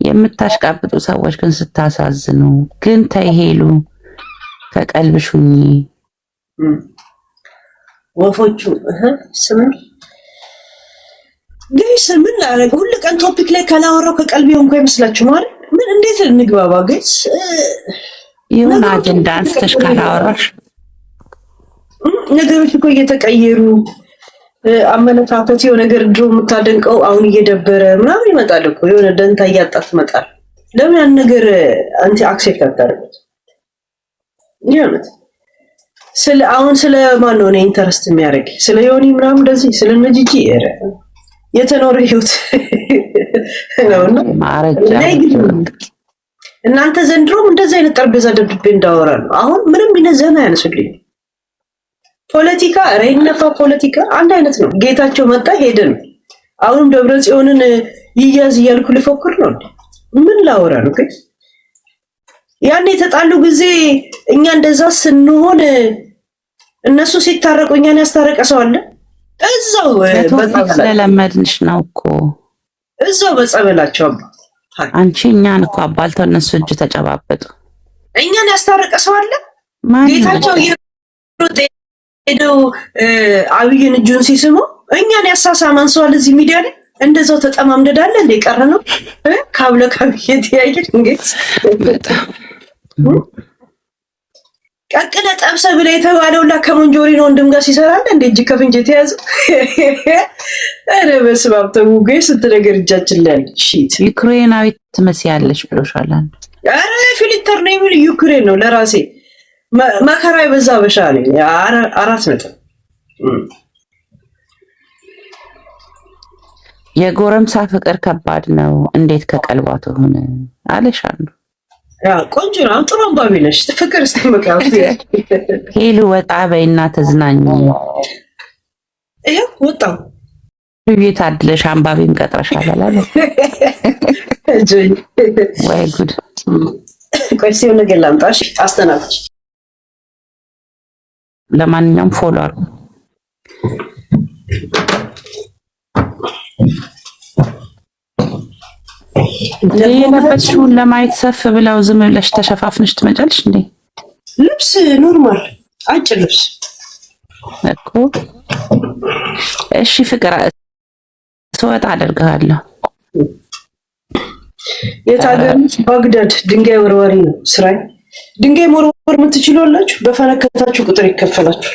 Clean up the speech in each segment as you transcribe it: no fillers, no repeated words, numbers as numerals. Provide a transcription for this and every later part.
የምታሽቃብጡ ሰዎች ግን ስታሳዝኑ። ግን ተይ ሄሉ ከቀልብሹኝ ወፎቹ ስምን ጋይስ ምን ላረግ ሁሉ ቀን ቶፒክ ላይ ካላወራው ከቀልብ የሆንኩ አይመስላችሁ ማለት ምን እንዴት እንግባባ ጋይስ ይሁን አጀንዳ አንስተሽ ካላወራሽ ነገሮች እኮ እየተቀየሩ አመለካከት የሆነ ነገር ድሮ የምታደንቀው አሁን እየደበረ ምናምን ይመጣል እኮ የሆነ ደንታ እያጣ ትመጣል ለምን ያን ነገር አንቺ አክሴፕት አታደርጉት ይሁን አሁን ስለ ማን ነው ኢንተረስት የሚያደርግ ስለ ዮኒ ምናምን እንደዚህ ስለ ነጂጂ የተኖረ ህይወት ነውና እናንተ ዘንድሮም እንደዚህ አይነት ጠርቤዛ ደብድቤ እንዳወራ ነው አሁን ምንም ይነዘና ያነሱልኝ ፖለቲካ ረይነፋ ፖለቲካ አንድ አይነት ነው ጌታቸው መጣ ሄደ ነው አሁንም ደብረ ጽዮንን ይያዝ ይያልኩ ልፎክር ነው ምን ላወራ ነው ግን ያኔ የተጣሉ ጊዜ እኛ እንደዛ ስንሆን እነሱ ሲታረቁ እኛን ያስታረቀ ሰው አለ እዛው ስለለመድንሽ ነው እኮ እዛው በጸበላቸው አንቺ እኛን እኮ አባልተው እነሱ እጅ ተጨባበጡ እኛን ያስታረቀ ሰው አለ ጌታቸው ሄደው አብይን እጁን ሲስሙ እኛን ያሳሳማን ሰው አለ እዚህ ሚዲያ ላይ እንደዛው ተጠማምደዳለ እንደ ቀረ ነው ካብለ ካብየት ያይል እንግዲህ ቀቅለ ጠብሰ ብለ የተባለውላ ከሞንጆሪ ነው ወንድም ጋር ሲሰራል እንደ እጅ ከፍንጅ ተያዘ አረ በስባብ ተውገይ ስትነገር እጃችን ላይ ሺት ዩክሬናዊ ትመስያለሽ ብሎሻል አረ ፊልተር ነው የሚል ዩክሬን ነው ለራሴ መከራ ይበዛ በሻለ አራት ነጥብ የጎረምሳ ፍቅር ከባድ ነው እንዴት ከቀልባቱ ሆነ አለሻሉ ያ ቆንጆ ነው ጥሩ አንባቢ ነሽ ፍቅር ስትመቃው ሄሉ ወጣ በይና ተዝናኝ ወጣው ቤት አድለሽ አንባቢም ቀጥረሻል አላለ ወይ ጉድ ቆይሲው ነገር ላምጣሽ አስተናግጂ ለማንኛውም ፎሎ አድርጉ ለየለበሽውን ለማየት ሰፍ ብለው ዝም ብለሽ ተሸፋፍነሽ ትመጫለሽ እንዴ ልብስ ኖርማል አጭር ልብስ እኮ እሺ ፍቅር ተወጣ አደርጋለሁ የታገሩት ባግዳድ ድንጋይ ወርዋሪ ነው ስራይ ድንጋይ ወርወር የምትችሉላችሁ በፈነከታችሁ ቁጥር ይከፈላችሁ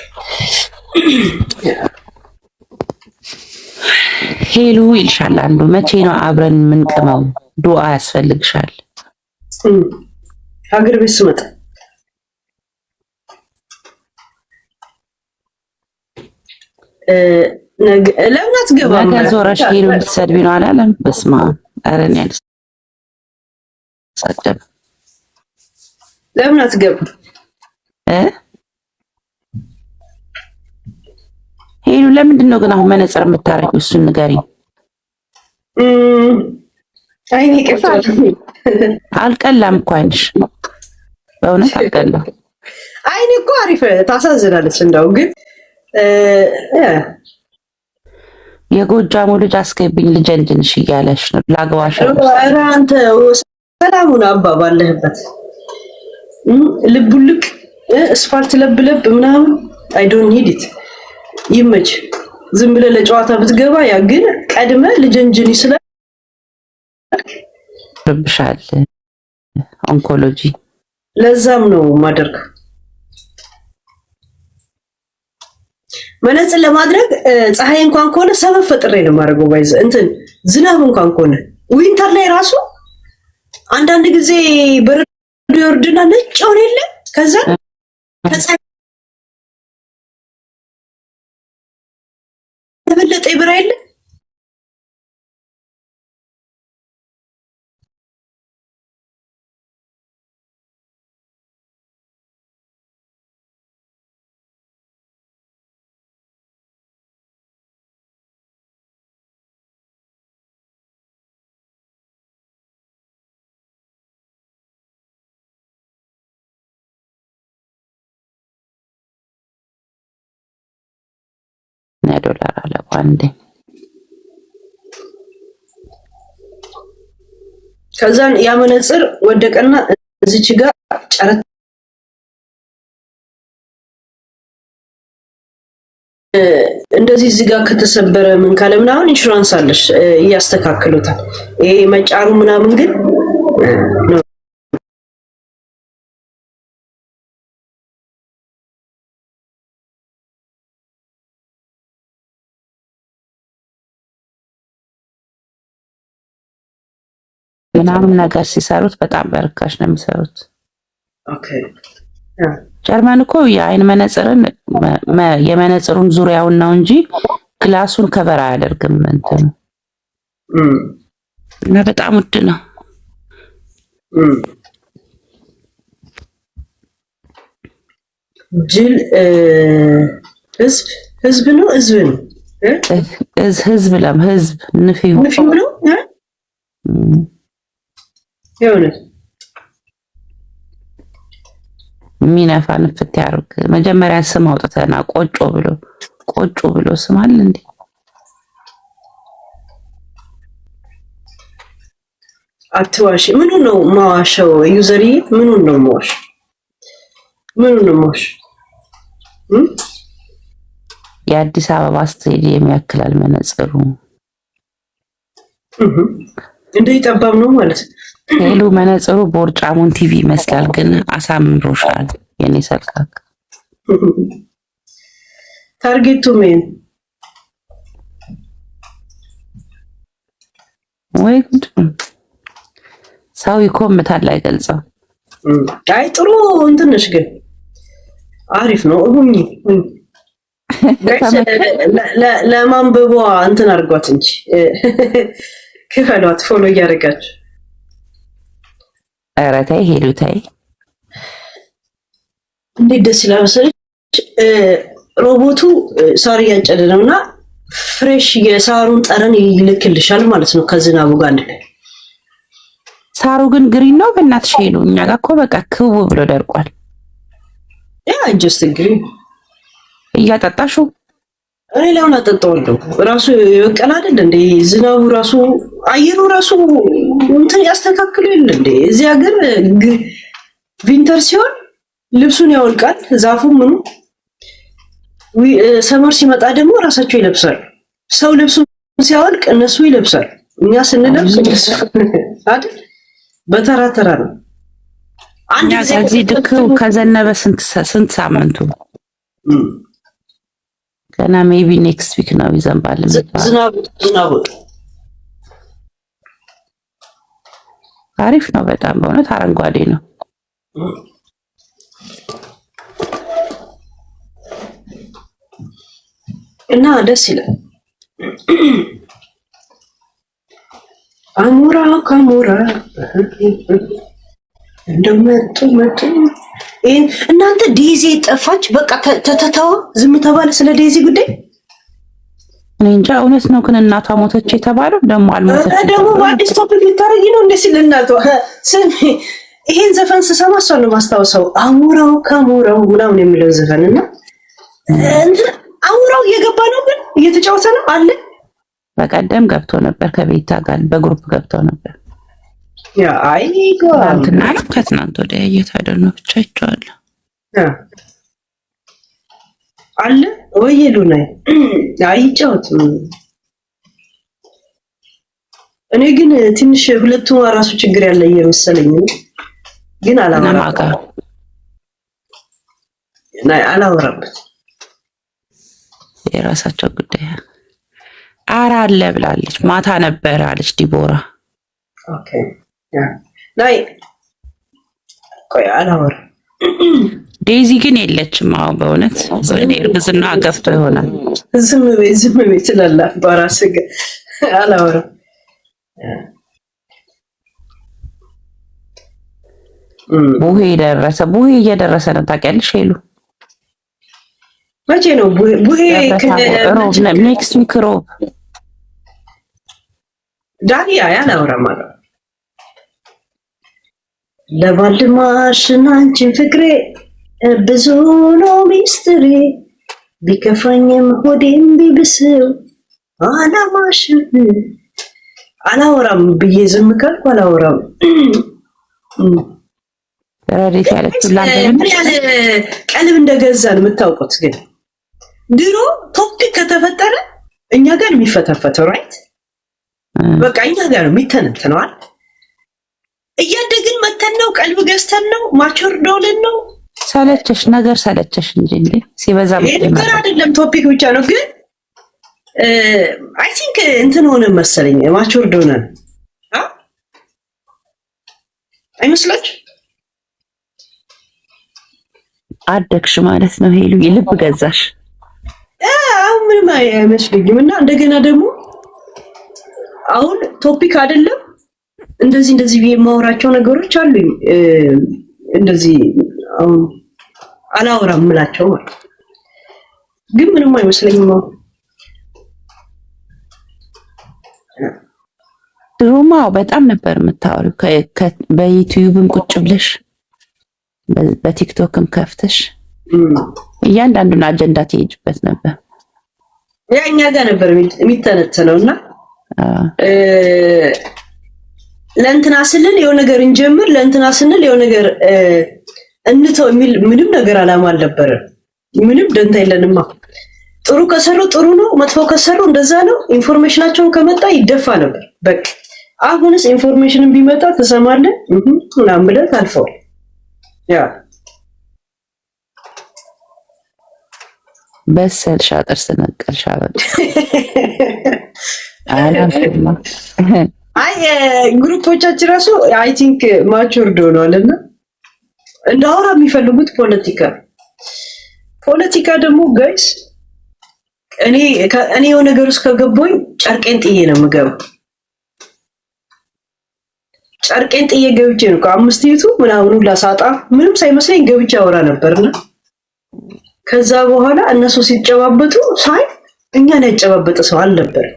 ሄሉ ይልሻል አንዱ መቼ ነው አብረን ምንቀመው ዱአ ያስፈልግሻል ሀገር ቤት ስመጣ ለምን አትገባም ነገ ዞረሽ ሄሉ ልትሰድቢ ነው አላለም በስማ አረን ያልስ ሰደብ ለምን አትገባም ሄሉ ለምንድን ነው ግን አሁን መነጽር የምታረጊው እሱን ንገሪኝ አይኔ ቀፋል አልቀላም እኮ አይንሽ በእውነት አልቀላም አይኔ እኮ አሪፍ ታሳዝናለች እንደው ግን የጎጃሙ ልጅ አስገብኝ ልጀንጅንሽ እያለሽ ነው ላግባሽ ኧረ አንተ ሰላሙን አባ ባለህበት ልቡልቅ ስፓርት ለብለብ ምናምን አይ ዶንት ኒድ ኢት ይመች ዝም ብለ ለጨዋታ ብትገባ ያ ግን ቀድመ ልጀንጅን ይስላል ረብሻል ኦንኮሎጂ ለዛም ነው ማደርግ መነጽር ለማድረግ ፀሐይ እንኳን ከሆነ ሰበብ ፈጥሬ ነው ማድረገው ባይዘ እንትን ዝናብ እንኳን ከሆነ ዊንተር ላይ ራሱ አንዳንድ ጊዜ በረዶ ይወርድና ነጭ ሆነ የለ ከዛ ከፀሐይ ተበለጠ ይብራ የለ $1 አለ አንዴ ከዛን ያ መነጽር ወደቀና እዚች ጋር ጨረት እንደዚህ እዚህ ጋር ከተሰበረ ምን ካለ ምናምን ኢንሹራንስ አለሽ ያስተካክሉታል። ይሄ መጫሩ ምናምን ግን ምናምን ነገር ሲሰሩት በጣም በርካሽ ነው የሚሰሩት። ኦኬ ጀርመን እኮ የአይን መነጽርን የመነጽሩን ዙሪያውን ነው እንጂ ግላሱን ከቨር አያደርግም እንትን እና በጣም ውድ ነው። ጅል ህዝብ ነው ህዝብ ህዝብ ንፊው ነው የሆነ ሚናፋ ንፍት ያርግ። መጀመሪያ ስም አውጥተና ቆጮ ብሎ ስም አለ እንዴ? አትዋሽ። ምኑ ነው ማዋሸው? ዩዘሪ ምኑ ነው ማዋሽ? የአዲስ አበባ ስቴዲየም ያክላል መነጽሩ። እንደ ጠባብ ነው ማለት ሄሉ መነጽሩ ቦርጫሙን ቲቪ ይመስላል፣ ግን አሳምሮሻል የኔ ሰልካክ። ታርጌቱ ምን ወይ ሰው ይኮምታል አይገልጸው። አይ ጥሩ እንትን ነሽ፣ ግን አሪፍ ነው። ሁኚ ለማንበቧ እንትን አድርጓት እንጂ ክፈሏት፣ ፎሎ እያደረጋችሁ። ኧረ ተይ ሄሉ ተይ። እንዴት ደስ ይላል መሰለሽ። ሮቦቱ ሳር እያጨደ ነውና ፍሬሽ የሳሩን ጠረን ይልክልሻል ማለት ነው ከዝናቡ ጋር አንድ ላይ። ሳሩ ግን ግሪን ነው በእናትሽ ሄሉ። እኛ ጋር እኮ በቃ ክው ብሎ ደርቋል። ያ ጀስት ግሪን እያጠጣሹ እኔ ለምን አጠጣዋለሁ? ራሱ ይበቀል አይደል እንዴ? ዝናቡ ራሱ አየሩ ራሱ እንትን ያስተካክሉ የለ እንዴ? እዚህ ሀገር ቪንተር ሲሆን ልብሱን ያወልቃል ዛፉ ምኑ። ሰመር ሲመጣ ደግሞ ራሳቸው ይለብሳል። ሰው ልብሱን ሲያወልቅ እነሱ ይለብሳል። እኛ ስንለብስ አይደል? በተራ ተራ ነው። አንድ ጊዜ ድክው ከዘነበ ስንት ሳምንቱ ገና ሜቢ ኔክስት ዊክ ነው ይዘንባል። ዝናቡ አሪፍ ነው በጣም በእውነት አረንጓዴ ነው። እና ደስ ይላል። አሞራ ካሞራ እንደመጡ መጡ። እናንተ ዴዚ ጠፋች፣ በቃ ተተተው ዝም ተባለ ስለ ዴዚ ጉዳይ። እኔ እንጃ እውነት ነው ግን እናቷ ሞተች የተባለው ደግሞ አልሞተች። ደግሞ በአዲስ ቶፒክ ልታረጊ ነው እንደ ሲል እናቷ ይሄን ዘፈን ስሰማ እሷን ነው የማስታውሰው። አሞራው ካሞራው ምናምን የሚለው ዘፈን እና አሞራው እየገባ ነው ግን እየተጫወተ ነው አለ። በቀደም ገብቶ ነበር ከቤታ ጋር በግሩፕ ገብተው ነበር። ያ አይ ትናንትና ነው ከትናንት ወዲያ እየታደር ነው ብቻ ይቻላል አለ ወይ ሉናይ አይጫወት። እኔ ግን ትንሽ ሁለቱም ራሱ ችግር ያለ እየመሰለኝ ነው፣ ግን አላወራበት የራሳቸው ጉዳይ። አራ አለ ብላለች፣ ማታ ነበር አለች ዲቦራ። ኦኬ ያ ናይ ቆይ አላወራ። ዴዚ ግን የለችም። አሁን በእውነት እኔ እርግዝና ገፍቶ ይሆናል። ዝም ቤት ትላለህ በራስህ ግን አላወራ። ቡሄ እየደረሰ ነው ታውቂያለሽ ሄሉ? መቼ ነው ቡሄ? ኔክስት ዊክ ሮብ። ዳንያ ያላወራ ማለት ለባልማሽና አንቺን ፍቅሬ ብዙ ነው ሚስጥሬ፣ ቢከፋኝም ሆዴም ቢብስው አላማሽን አላወራም ብዬ ዝም ካልኩ አላወራም። ረዲት ያለችው ምን ያህል ቀልብ እንደገዛን የምታውቁት ግን ድሮ ቶፒክ ከተፈጠረ እኛ ጋር የሚፈተፈተው ራይት በቃ እኛ ጋር የሚተነተነዋል። እያደግን መተን ነው ቀልብ ገዝተን ነው ማቾር ዶልን ነው። ሰለቸሽ ነገር ሰለቸሽ እንጂ ሲበዛ ነገር አይደለም ቶፒክ ብቻ ነው። ግን አይ ቲንክ እንትን ሆነ መሰለኝ ማቾር ዶልን አይመስላችሁ? አደግሽ ማለት ነው ሄሉ የልብ ገዛሽ። አሁን ምንም አይመስልኝም። እና እንደገና ደግሞ አሁን ቶፒክ አይደለም እንደዚህ የማወራቸው ነገሮች አሉኝ። እንደዚህ አሁን አላወራም እምላቸው ማለት ግን ምንም አይመስለኝም። ድሮማው በጣም ነበር የምታወሪው በዩቲዩብም ቁጭ ብለሽ በቲክቶክም ከፍተሽ እያንዳንዱን አጀንዳ ትሄጅበት ነበር። ያ እኛ ጋር ነበር የሚተነተነው እና ለእንትና ስንል የሆነ ነገር እንጀምር፣ ለእንትና ስንል የሆነ ነገር እንተው የሚል ምንም ነገር አላማ አልነበረም። ምንም ደንታ የለንማ። ጥሩ ከሰሩ ጥሩ ነው፣ መጥፎ ከሰሩ እንደዛ ነው። ኢንፎርሜሽናቸውን ከመጣ ይደፋ ነበር በቃ። አሁንስ ኢንፎርሜሽንን ቢመጣ ትሰማለህ ምናምን ብለህ ታልፈዋል። ያ በሰልሻ ጥርስ ነቀልሻ በቃ አይ ግሩፖቻችን ራሱ አይ ቲንክ ማቹርድ ሆኗልና እንዳወራ የሚፈልጉት ፖለቲካ ደግሞ ጋይስ እኔ የሆነ ነገር ውስጥ ከገባኝ ጨርቄን ጥዬ ነው የምገባው። ጨርቄን ጥዬ ገብቼ ነው ከአምስት ይቱ ምናምኑ ላሳጣ ምንም ሳይመስለኝ ገብቼ አወራ ነበርና ከዛ በኋላ እነሱ ሲጨባበጡ ሳይ እኛን ያጨባበጠ ሰው አልነበር።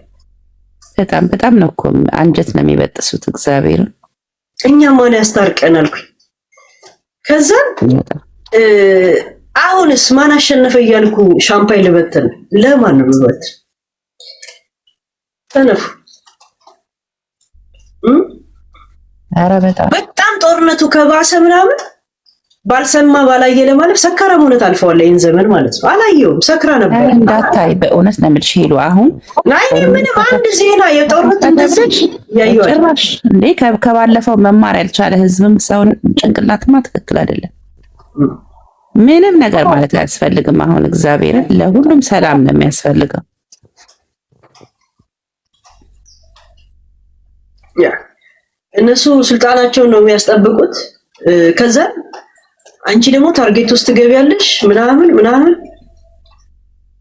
በጣም ነው እኮ አንጀት ነው የሚበጥሱት። እግዚአብሔር እኛ ማን ያስታርቀን አልኩኝ። ከዛ አሁንስ ማን አሸነፈ እያልኩ ሻምፓኝ ልበትን ለማን ነው ልበትን? ተነፉ። ኧረ በጣም ጦርነቱ ከባሰ ምናምን ባልሰማ ባላየ ለማለት ሰካራም ሆነት አልፈዋል። ይሄን ዘመን ማለት ነው። አላየውም፣ ሰክራ ነበር። እንዳታይ በእውነት ነው የምልሽ ሄሉ። አሁን ናይ ምንም አንድ ዜና የጦርነት እንደዚህ ያዩዋል ጭራሽ እንዴ ከባለፈው መማር ያልቻለ ህዝብም ሰውን ጭንቅላትማ ትክክል አይደለም። ምንም ነገር ማለት አያስፈልግም። አሁን እግዚአብሔርን ለሁሉም ሰላም ነው የሚያስፈልገው። ያ እነሱ ስልጣናቸውን ነው የሚያስጠብቁት። ከዛ አንቺ ደግሞ ታርጌት ውስጥ ትገቢያለሽ ምናምን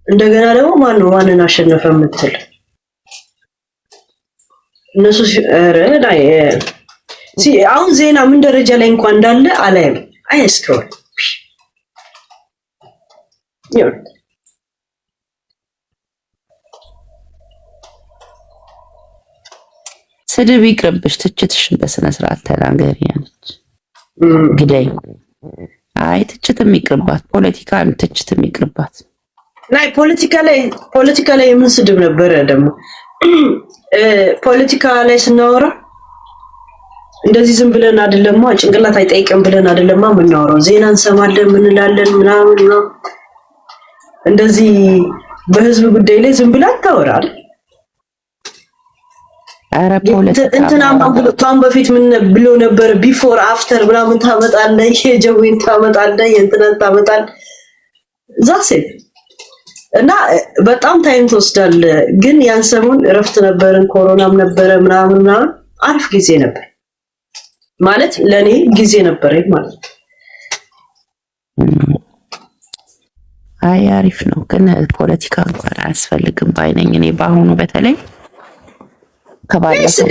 እንደገና ደግሞ ማንን አሸነፈ የምትል እነሱ አሁን ዜና ምን ደረጃ ላይ እንኳን እንዳለ አላየም። አይስክሮል ስድብ ይቅርብሽ፣ ትችትሽን በስነ ስርዓት ተናገሪ ያለች ግዳይ። አይ ትችትም ይቅርባት፣ ፖለቲካን ትችትም ይቅርባት። ናይ ፖለቲካ ላይ የምን ስድብ ነበረ ደግሞ ፖለቲካ ላይ ስናወራ እንደዚህ ዝም ብለን አይደለማ፣ ጭንቅላት አይጠይቅም ብለን አይደለማ የምናወራው። ዜና እንሰማለን ምንላለን ምናምን እንደዚህ በህዝብ ጉዳይ ላይ ዝም ብለን ታወራል። አረ ፖለቲካ እንትና ማን በፊት ምን ብሎ ነበር? ቢፎር አፍተር ምናምን ታመጣለህ፣ የጀዊን ታመጣለህ፣ የእንትናን ታመጣለህ። ዛሴ እና በጣም ታይም ትወስዳለህ። ግን ያን ሰሞን እረፍት ነበርን፣ ኮሮናም ነበረ ምናምን አሪፍ ጊዜ ነበር ማለት ለኔ ጊዜ ነበር ማለት ነው። አይ አሪፍ ነው። ግን ፖለቲካ እንኳን አያስፈልግም ባይነኝ እኔ በአሁኑ በተለይ ከባለፈው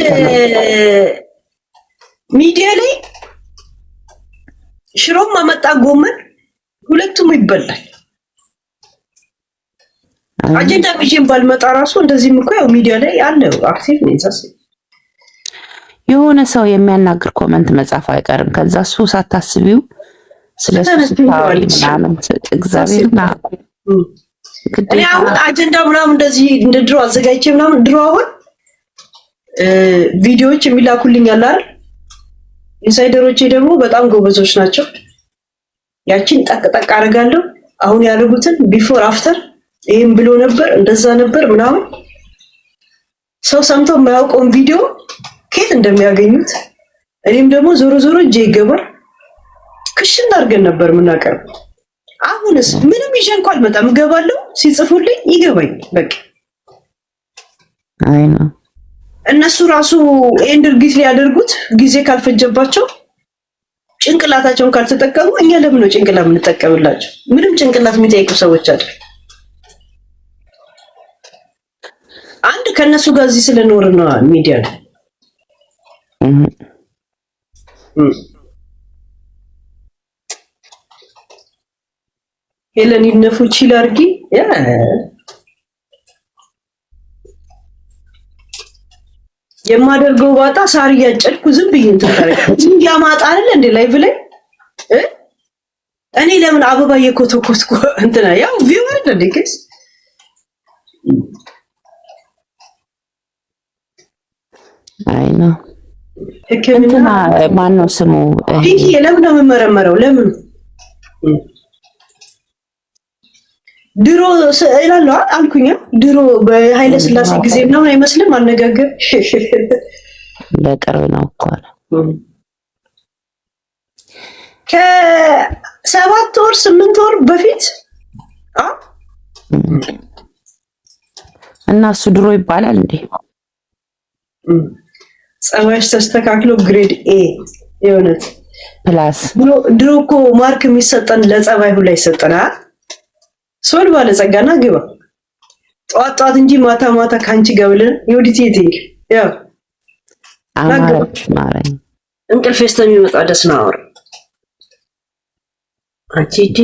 ሚዲያ ላይ ሽሮም አመጣ ጎመን ሁለቱም ይበላል። አጀንዳ ቪዥን ባልመጣ ራሱ እንደዚህም እኮ ያው ሚዲያ ላይ አለው አክቲቭ ነኝ። የሆነ ሰው የሚያናግር ኮመንት መጻፍ አይቀርም። ከዛ እሱ ሳታስቢው ስለሱ ታወሪ ምናምን እግዚአብሔርና እኔ አሁን አጀንዳ ምናምን እንደዚህ እንደ ድሮ አዘጋጅቼ ምናምን ድሮ አሁን ቪዲዮዎች የሚላኩልኝ አለ አይደል? ኢንሳይደሮቼ ደግሞ በጣም ጎበዞች ናቸው። ያቺን ጠቅ አደርጋለሁ። አሁን ያደረጉትን ቢፎር አፍተር ይሄን ብሎ ነበር እንደዛ ነበር ምናምን ሰው ሰምቶ የማያውቀውን ቪዲዮ ከየት እንደሚያገኙት እኔም ደግሞ ዞሮ እጄ ይገባል። ክሽን አድርገን ነበር የምናቀርበው። አሁንስ ምንም ይዤ እንኳን አልመጣም። እገባለሁ ሲጽፉልኝ ይገባኝ በቃ። አይ ነው እነሱ ራሱ ይሄን ድርጊት ሊያደርጉት ጊዜ ካልፈጀባቸው ጭንቅላታቸውን ካልተጠቀሙ እኛ ለምን ነው ጭንቅላት የምንጠቀምላቸው? ምንም ጭንቅላት የሚጠይቁ ሰዎች አይደል። አንድ ከነሱ ጋር እዚህ ስለኖርን ነው ሚዲያ ላይ ሄለን ይነፉ ቺል አድርጊ የማደርገው ባጣ ሳር እያጨድኩ ዝም ብዬ እንትን ታረጋለች። ያማጣ አይደል እንዴ ላይቭ ላይ እኔ ለምን አበባ የኮተኮትኩ እንትና ያው ቪው አይደል እንዴ ከስ አይ ነው ህክምና ማን ነው ስሙ? ዲኪ ለምን ነው የምመረመረው? ለምን ድሮ እላለሁ አልኩኝ። ድሮ በኃይለ ሥላሴ ጊዜ ምናምን አይመስልም አነጋገር ለቅርብ ነው እኮ ከ7 ወር 8 ወር በፊት እና እሱ ድሮ ይባላል እንዴ? ጸባይሽ ተስተካክሎ ግሬድ ኤ የሆነት ፕላስ ድሮ እኮ ማርክ የሚሰጠን ለጸባይ ሁላ ይሰጠናል። ሶል ባለ ጸጋና ግባ ጧት እንጂ ማታ ካንቺ ጋር ብለን የወዲት ይቴክ ያው አማራጭ ማረኝ እንቅልፍ እስከሚመጣ ደስ ነው አወር አንቺ ቲ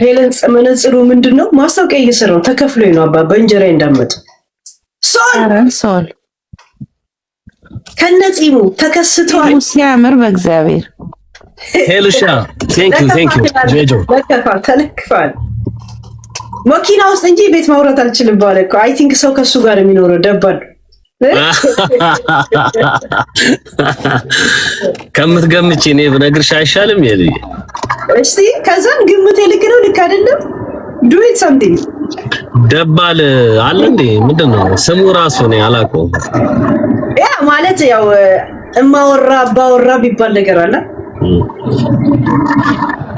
ሄለን መነጽሩ ምንድነው? ማስታወቂያ እየሰራው ተከፍሎኝ ነው አባ በእንጀራ እንዳመጡ ሶል ከነጺሙ ተከስቷል። ሲያምር በእግዚአብሔር ሄልሻ ቴንክ ዩ ጄጆ ተለክፋል። መኪና ውስጥ እንጂ ቤት ማውራት አልችልም ባለ እኮ አይ ቲንክ ሰው ከሱ ጋር የሚኖረው ደባል ከምትገምጪ እኔ ብነግርሽ አይሻልም? የልይ እስቲ ከዛን ግምቴ ልክ ነው ልክ አይደለም? ዱ ኢት ሳምቲንግ ደባል አለ እንዴ? ምንድነው ስሙ ራሱ ነው አላውቀውም። ያ ማለት ያው እማወራ ባወራ ቢባል ነገር አለ።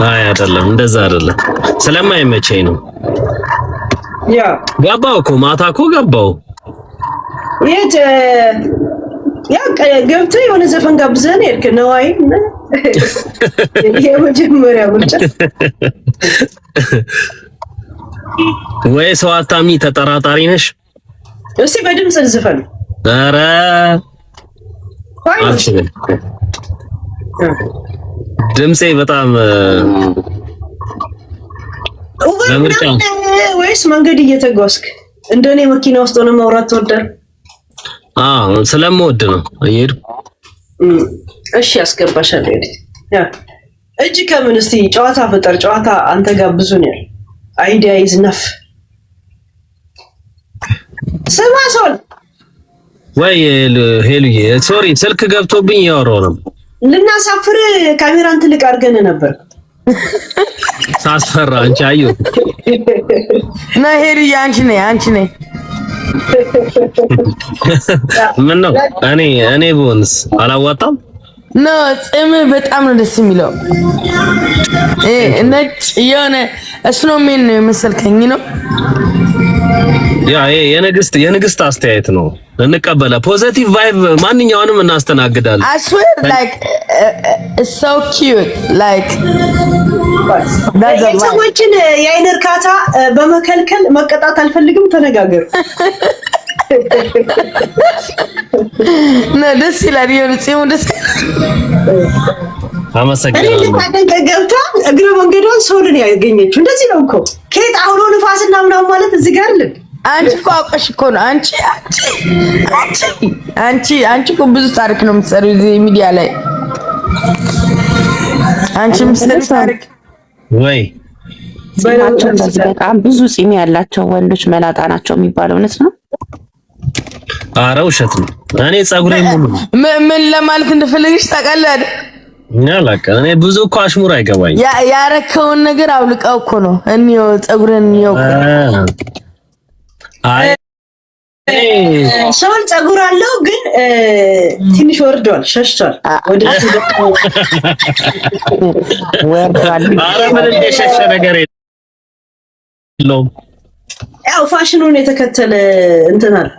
አይ አይደለም፣ እንደዛ አይደለም። ስለማይመቸኝ ነው። ያ ገባው እኮ ማታ እኮ ገባው። የት ያ ገብተህ የሆነ ዘፈን ጋብዘን ሄድክ ነው? አይ የመጀመሪያ ምርጫ ወይ ሰው አታሚ ተጠራጣሪ ነሽ? እስቲ በድምጽ ዝፈን። ኧረ አልችልም። ድምጼ በጣም ለምርጫ ወይስ መንገድ እየተጓዝክ እንደኔ መኪና ውስጥ ሆነ ማውራት ትወዳለህ? ስለምወድ ነው እየሄድኩ። እሺ ያስገባሻል። ያ እጅ ከምን እስቲ ጨዋታ ፍጠር። ጨዋታ አንተ ጋር ብዙ ነው። አይዲያ ኢዝ ነፍ። ስማ ሶል ወይ ሄሉዬ፣ ሶሪ ስልክ ገብቶብኝ እያወራሁ ነው። ልናሳፍር ካሜራን ትልቅ አድርገን ነበር ሳስፈራ አንቺ አዩ እና ሄሉዬ አንቺ ነኝ ምን ነው እኔ ቦንስ አላዋጣም ነው። ጽም በጣም ነው ደስ የሚለው። ነጭ የሆነ እስኖሜን ነው የመሰልከኝ ነው። ያ የንግስት አስተያየት ነው፣ እንቀበለ ፖዚቲቭ ቫይብ ማንኛውንም እናስተናግዳለን። I swear like it's so cute like ሰዎችን የአይን እርካታ በመከልከል መቀጣት አልፈልግም። ተነጋገሩ። ነው ደስ ይላል። የሆነ ጽሙ ደስ አመሰግናለሁ። ገብታ እግረ መንገዷን ሶልን ያገኘችው እንደዚህ ነው እኮ ከየት አሁን ንፋስና ምናምን ማለት እዚህ ጋር አይደል? አንቺ እኮ አውቀሽ እኮ ነው። አንቺ እኮ ብዙ ታሪክ ነው የምትሰሪው እዚህ ሚዲያ ላይ። አንቺ ምስል ታሪክ ወይ ጺማቸው እንደዚህ በጣም ብዙ ጺም ያላቸው ወንዶች መላጣ ናቸው የሚባለው እውነት ነው? ኧረ ውሸት ነው። እኔ ጸጉሬ ሙሉ ምን ለማለት እንደፈለግሽ ታውቃለህ አይደል? እኔ ብዙ እኮ አሽሙር አይገባኝ። ያረከውን ነገር አውልቀው እኮ ነው እንየው ጸጉርን እንየው። አይ ሰውን ጸጉር አለው ግን ትንሽ ወርዷል፣ ሸሽቷል። ወደ ወርዷል። ኧረ ምን እንደሸሸ ነገር የለውም። ያው ፋሽኑን የተከተለ እንትን አለ።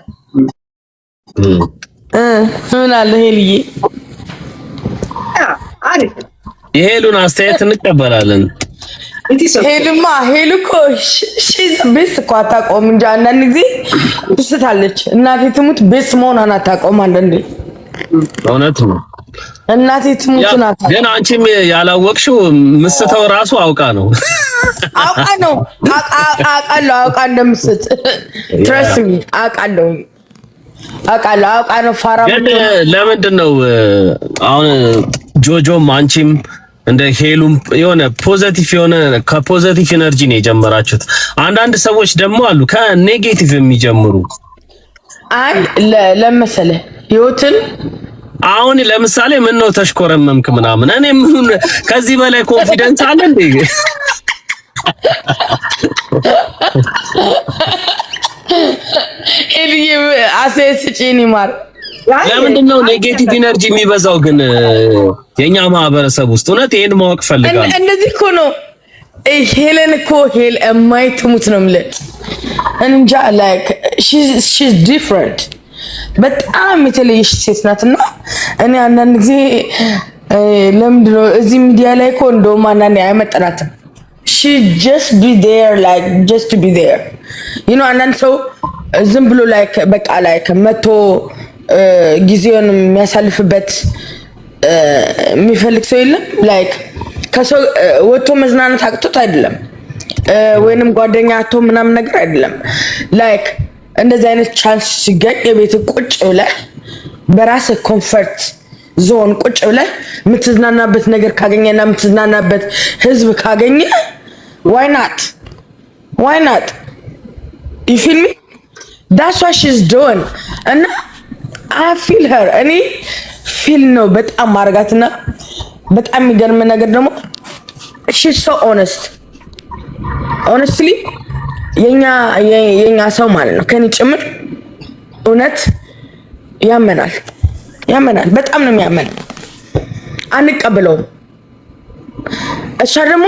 ምን አለ ሄልዬ? አሪፍ የሄሉን አስተያየት እንቀበላለን። ሄልማ ሄሉ እኮ ሺዝ ቤስት እኮ አታውቀውም እንጂ አንዳንድ ጊዜ ትስታለች። እናቴ ትሙት ቤስት መሆኗን አታውቀውም አንዳንዴ። እውነት ነው። እናቴ ትሙት ናት። ግን አንቺም ያላወቅሽው ምስተው ራሱ አውቃ ነው። አውቃለሁ አውቃ እንደምስት ትረስት ሚ አውቃለሁ አውቃ ነው። ፋራ ግን ለምንድን ነው አሁን ጆጆም አንቺም እንደ ሄሉም የሆነ ፖዚቲቭ የሆነ ከፖዚቲቭ ኤነርጂ ነው የጀመራችሁት? አንዳንድ ሰዎች ደግሞ አሉ ከኔጌቲቭ የሚጀምሩ። አይ ለምሳሌ ህይወትን አሁን ለምሳሌ ምን ነው ተሽኮረመምክ ምናምን፣ እኔ ምን ከዚህ በላይ ኮንፊደንስ አለ እንዴ? ኤልዬ አሴስጪኒ ማር ለምንድን ነው ኔጌቲቭ ኢነርጂ የሚበዛው ግን የኛ ማህበረሰብ ውስጥ? እውነት ይሄን ማወቅ ፈልጋለሁ። እንደዚህ እኮ ነው ሄለን እኮ ሄል የማይትሙት ነው የምልህ እንጃ። ላይክ she's different በጣም የተለየች ሴት ናትና እኔ አንዳንድ ጊዜ ለምንድን ነው እዚህ ሚዲያ ላይ እኮ እንደውም አንዳንዴ አይመጠናትም። she just be there like just to be there you know። አንዳንድ ሰው ዝም ብሎ ላይክ በቃ ላይክ መቶ ጊዜውን የሚያሳልፍበት የሚፈልግ ሰው የለም። ላይክ ከሰው ወጥቶ መዝናናት አቅቶት አይደለም ወይንም ጓደኛ አቶ ምናምን ነገር አይደለም። ላይክ እንደዚህ አይነት ቻንስ ሲገኝ የቤት ቁጭ ብለህ በራስህ ኮምፈርት ዞን ቁጭ ብለህ የምትዝናናበት ነገር ካገኘና የምትዝናናበት ህዝብ ካገኘ why not you feel me? that's what she's doing and I feel her እኔ ፊል ነው በጣም ማርጋትና በጣም የሚገርም ነገር ደግሞ she's so honestly የኛ ሰው ማለት ነው ከኔ ጭምር እውነት ያመናል በጣም ነው የሚያመን። አንቀበለውም። እሷ ደግሞ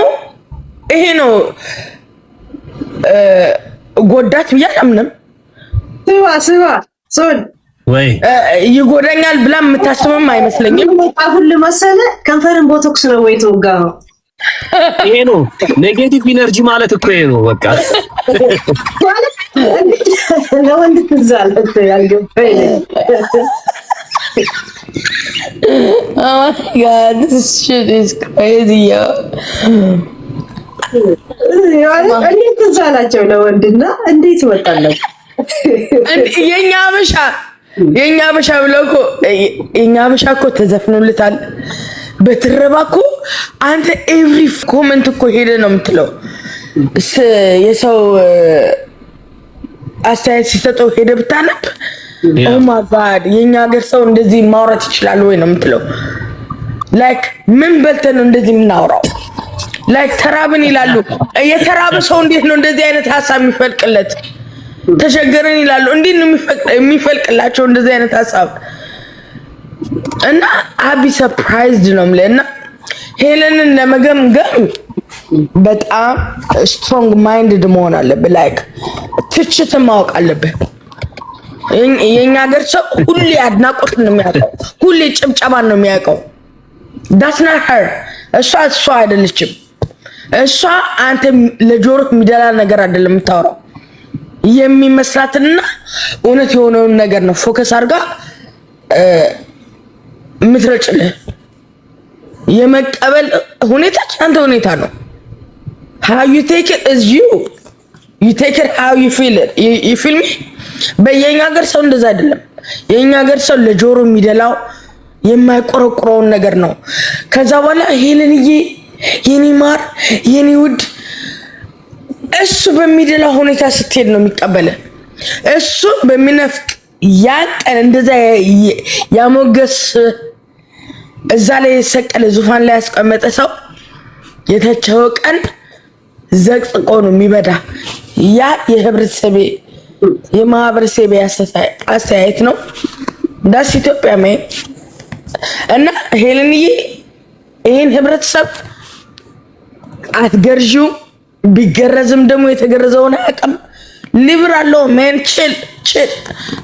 ይሄ ነው ጎዳት ብዬ አላምንም። ስባ ሶል ወይ ይጎዳኛል ብላ የምታስበም አይመስለኝም። አሁን ለመሰለ ከንፈርን ቦቶክስ ነው ወይ ተወጋው? ይሄ ነው ኔጌቲቭ ኢነርጂ ማለት እኮ ይሄ ነው በቃ። ለወንድ ትዛለት ያልገባኝ oh my god this shit is crazy yo እንዴት ትዛላቸው ለወንድና እንዴት ይወጣላችሁ? የኛ አበሻ ብለው እኮ የኛ አበሻ እኮ ተዘፍኖልታል። በትረባ እኮ አንተ ኤቭሪ ኮሜንት እኮ ሄደ ነው የምትለው። የሰው አስተያየት ሲሰጠው ሄደ ብታነብ ኦ ማይ ጋድ የኛ ሀገር ሰው እንደዚህ ማውራት ይችላል ወይ ነው የምትለው። ላይክ ምን በልተን ነው እንደዚህ የምናወራው? ላይክ ተራብን ይላሉ። የተራበ ሰው እንዴት ነው እንደዚህ አይነት ሀሳብ የሚፈልቅለት? ተቸገረን ይላሉ። እንዴት ነው የሚፈልቅላቸው እንደዚህ አይነት ሀሳብ? እና አቢ ሰርፕራይዝድ ነው የምልህ። ሄለንን ለመገምገም በጣም ስትሮንግ ማይንድድ መሆን አለብህ። ላይክ ትችትን ማወቅ አለብህ። የኛ ሀገር ሰው ሁሌ አድናቆትን ነው የሚያውቀው፣ ሁሌ ጭብጨባን ነው የሚያውቀው። that's not her እሷ አይደለችም። እሷ አንተ ለጆሮ የሚደላ ነገር አይደለም የምታወራው። የሚመስላትና እውነት የሆነውን ነገር ነው ፎከስ አድርጋ የምትረጭልህ። የመቀበል ሁኔታ አንተ ሁኔታ ነው። how you take it is you take it how you feel it you feel me? በየኛ ሀገር ሰው እንደዛ አይደለም። የኛ ሀገር ሰው ለጆሮ የሚደላው የማይቆረቆረውን ነገር ነው። ከዛ በኋላ ሄለንዬ የኔ ማር የኔ ውድ እሱ በሚደላ ሁኔታ ስትሄድ ነው የሚቀበለ። እሱ በሚነፍቅ ያን ቀን እንደዛ ያሞገስ እዛ ላይ የሰቀለ ዙፋን ላይ ያስቀመጠ ሰው የተቸው ቀን ዘቅዝቆ ነው የሚበዳ። ያ የህብረተሰቤ የማህበረሰቤ አስተያየት ነው። ዳስ ኢትዮጵያ ማይ እና ሄለንዬ ይሄን ህብረተሰብ አትገርጂው። ቢገረዝም ደግሞ የተገረዘውን አቅም ሊብራል ማን ችል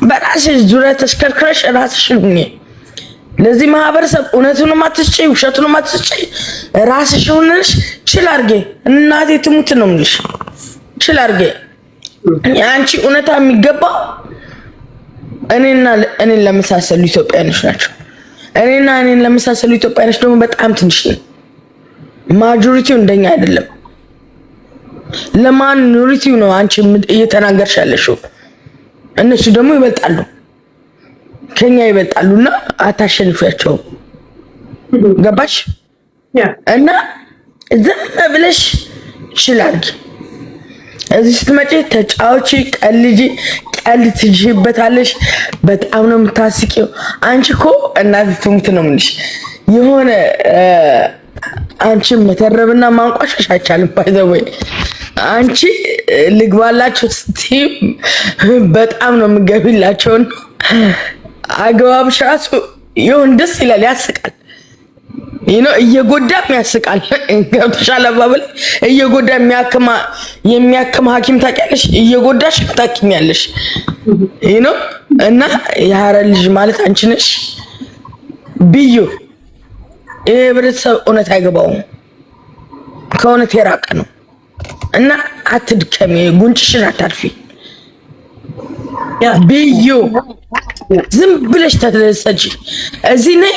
በራስሽ ዙሪያ ተሽከርክረሽ ራስሽን ሁኚ። ለዚህ ማህበረሰብ እውነቱንም አትስጪ ውሸቱንም አትስጪ። ራስሽ ሆነሽ ችል አድርጌ እናቴ ትሙት ነው የምልሽ። ችል አድርጌ አንቺ እውነታ የሚገባው እኔን ለመሳሰሉ ኢትዮጵያኖች ናቸው። እኔን ለመሳሰሉ ኢትዮጵያኖች ደግሞ በጣም ትንሽ ነው። ማጆሪቲው እንደኛ አይደለም። ለማጆሪቲው ነው አንቺ እየተናገርሽ ያለሽው። እነሱ ደግሞ ይበልጣሉ፣ ከኛ ይበልጣሉና አታሸንፊያቸው። ገባሽ? እና ዝም ብለሽ ይችላል። እዚህ ስትመጪ ተጫዋች ቀልጂ፣ ቀልድ ትጅበታለሽ። በጣም ነው የምታስቂው። አንቺ እኮ እናት ትሙት ነው የምልሽ። የሆነ አንቺ መተረብና ማንቋሸሽ አይቻልም። ባይዘወይ አንቺ ልግባላችሁ ስትይ በጣም ነው የምገቢላቸው። አግባብሽ ራሱ ይሁን ደስ ይላል፣ ያስቃል። እየጎዳም ያስቃል። ገብቶሻል አባባል። እየጎዳ የሚያክም ሐኪም ታውቂያለሽ፣ እየጎዳሽ ታክሚያለሽ። እና የሀረር ልጅ ማለት አንቺ ነሽ ብዩ። የህብረተሰብ እውነት አይገባውም፣ ከእውነት የራቀ ነው። እና አትድከሚ፣ ጉንጭሽን አታርፊ ብዩ። ዝም ብለሽ ተደሰች። እዚህ ነይ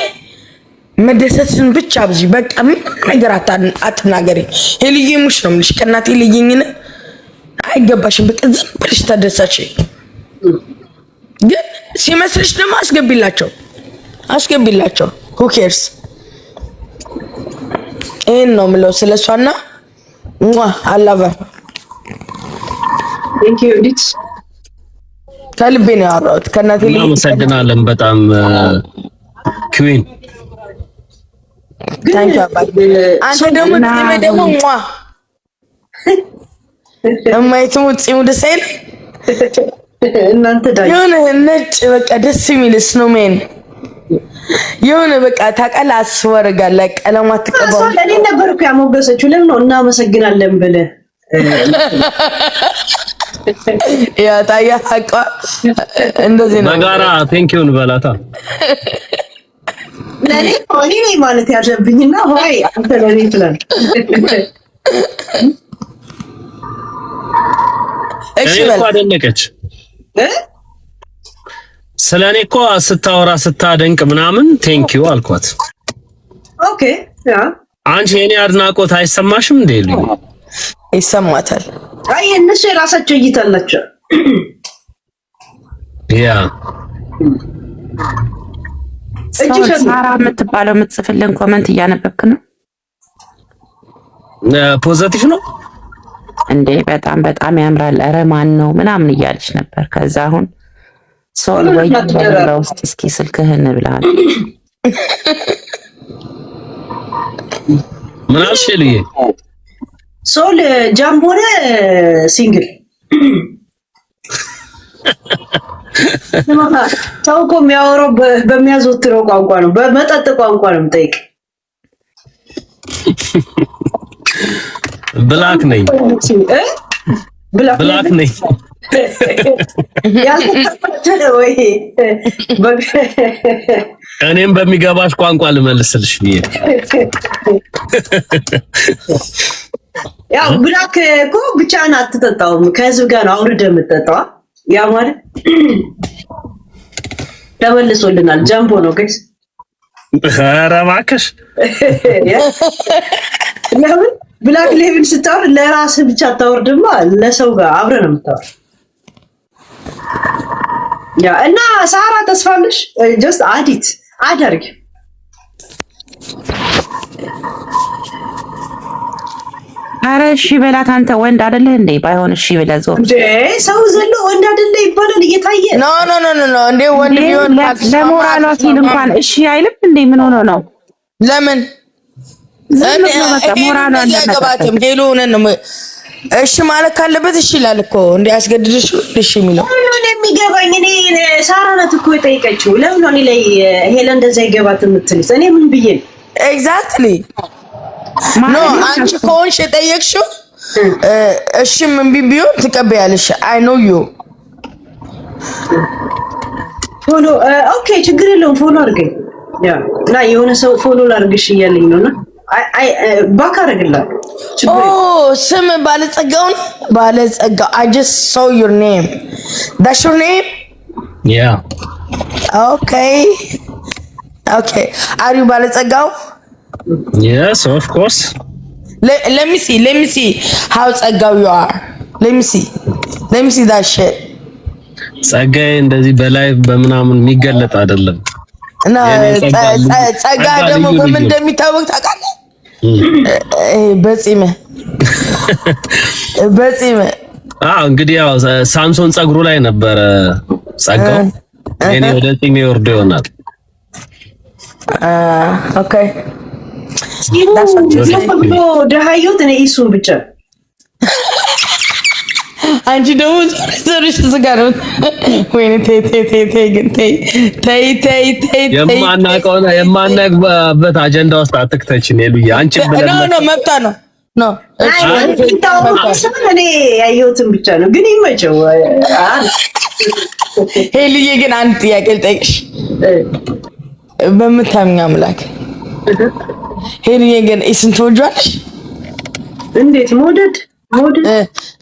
መደሰትን ብቻ ብዙ በቃ ምን ነገር አትናገሪ። ሄልዬ ሙሽ ነው የምልሽ። ከእናቴ ልይኝነ አይገባሽም። በቃ ዝም ብለሽ ተደሰች። ግን ሲመስልሽ ደግሞ አስገቢላቸው። who cares? ይሄን ነው የምለው ስለሷና አላቨ thank you ዲት ከልቤ ነው ያወራሁት። ከእናቴ ልይ እናመሰግናለን በጣም ኩዊን። ታንኪ አባይ። አንተ ደግሞ እማይቱም ፂሙ ደስ አይል እናንተ ዳይ የሆነ ነጭ በቃ ደስ የሚል ስኖሜን የሆነ በቃ ታውቃለህ፣ አስወርጋለ ቀለማት ተቀባው። እኔ ነበር እኮ ያሞገሰችው። ለምን ነው እናመሰግናለን ብለህ ያ ታያ ሀቋ እንደዚህ ነው። በጋራ ቴንኪው እንበላታ። ለኔ ማለት ያለብኝና ሆይ አንተ ለኔ ትላለህ። እሺ አደነቀች። ስለኔ እኮ ስታወራ ስታደንቅ ምናምን ቴንኪው አልኳት። ኦኬ ያ አንቺ የኔ አድናቆት አይሰማሽም እንዴ? ይሰማታል። አይ እነሱ የራሳቸው እይታ አላቸው። ያ ሳራ የምትባለው የምትጽፍልን ኮመንት እያነበብክ ነው? ፖዚቲቭ ነው እንዴ? በጣም ያምራል። ኧረ ማን ነው ምናምን እያለች ነበር። ከዛ አሁን ሶል ወይ ውስጥ እስኪ ስልክህን ብለሃል። ምን አልሽ ልዬ? ሶል ጃምቦነ ሲንግል ሰው እኮ የሚያወራው በሚያዘወትረው ቋንቋ ነው፣ በመጠጥ ቋንቋ ነው የምጠይቅ። ብላክ ነኝ ብላክ ነኝ ወይ እኔም በሚገባሽ ቋንቋ ልመልስልሽ ብዬ። ያው ብላክ እኮ ብቻህን አትጠጣውም፣ ከህዝብ ጋር ነው አውርደህ የምትጠጣው። ያ ማለት ተመልሶልናል። ጃምቦ ነው ጋይስ። ኧረ እባክሽ ለምን ብላክ ሌብል ስታወር ለራስህ ብቻ አታወርድማ፣ ለሰው ጋር አብረህ ነው የምታወር። ያ እና ሳራ ተስፋለሽ ጀስት አዲት አደርግ አረ እሺ በላት አንተ ወንድ አይደለህ እንዴ? ባይሆን እሺ ብለህ ዞር እንዴ ሰው ዘሎ ወንድ አይደለ ይባላል እየታየ ኖ እንዴ ወንድ ቢሆን ለሞራሏ ሲል እንኳን እሺ አይልም እንዴ? ምን ሆኖ ነው? ለምን ያገባትም ሄሎ ነው እሺ ማለት ካለበት እሺ ይላል እኮ እንዴ አስገድድሽ እሺ የሚለው ምን የሚገባኝ እኔ ሳራ ናት እኮ የጠየቀችው ለምን ነው እኔ ላይ ሄላ እንደዛ ይገባት የምትልስ እኔ ምን ብዬ ኤግዛክትሊ ኖ አንቺ ከሆንሽ የጠየቅሽው እሺ ምን ቢቢው ትቀበያለሽ አይ ኖ ዩ ፎሎ ኦኬ ችግር የለውም ፎሎ አድርገኝ ያ እና የሆነ ሰው ፎሎ ላድርግሽ እያለኝ ነውና አይ ባክ አደርግልሃለሁ ስም ባለጸጋው I just saw your name that's your name yeah okay are you ባለጸጋው yes of course let me see how ጸጋው you are let me see that shit ጸጋዬ እንደዚህ በላይ በምናምን የሚገለጥ አይደለም እና ጸጋ ደግሞ በምን እንደሚታወቅ ታውቃለህ? በጺም እንግዲህ ያው ሳምሶን ጸጉሩ ላይ ነበረ ጸጋው እኔ ወደ ጺም ይወርድ ይሆናል። ኦኬ ደሃዮት እኔ እሱን ብቻ አንቺ ደግሞ ዞርሽ ዝጋ ነው ወይኔ ተይ የማናውቀውና የማናግባበት አጀንዳ ውስጥ አትክተችን ሄሉዬ አንቺ ነው መብታ ነው እኔ ያየሁትን ብቻ ነው ግን ይመቸው ሄሉዬ ግን አንድ ጥያቄ ልጠይቅሽ በምታምኛ አምላክ ሄሉዬ ግን እሱን ትወጂዋለሽ እንዴት መውደድ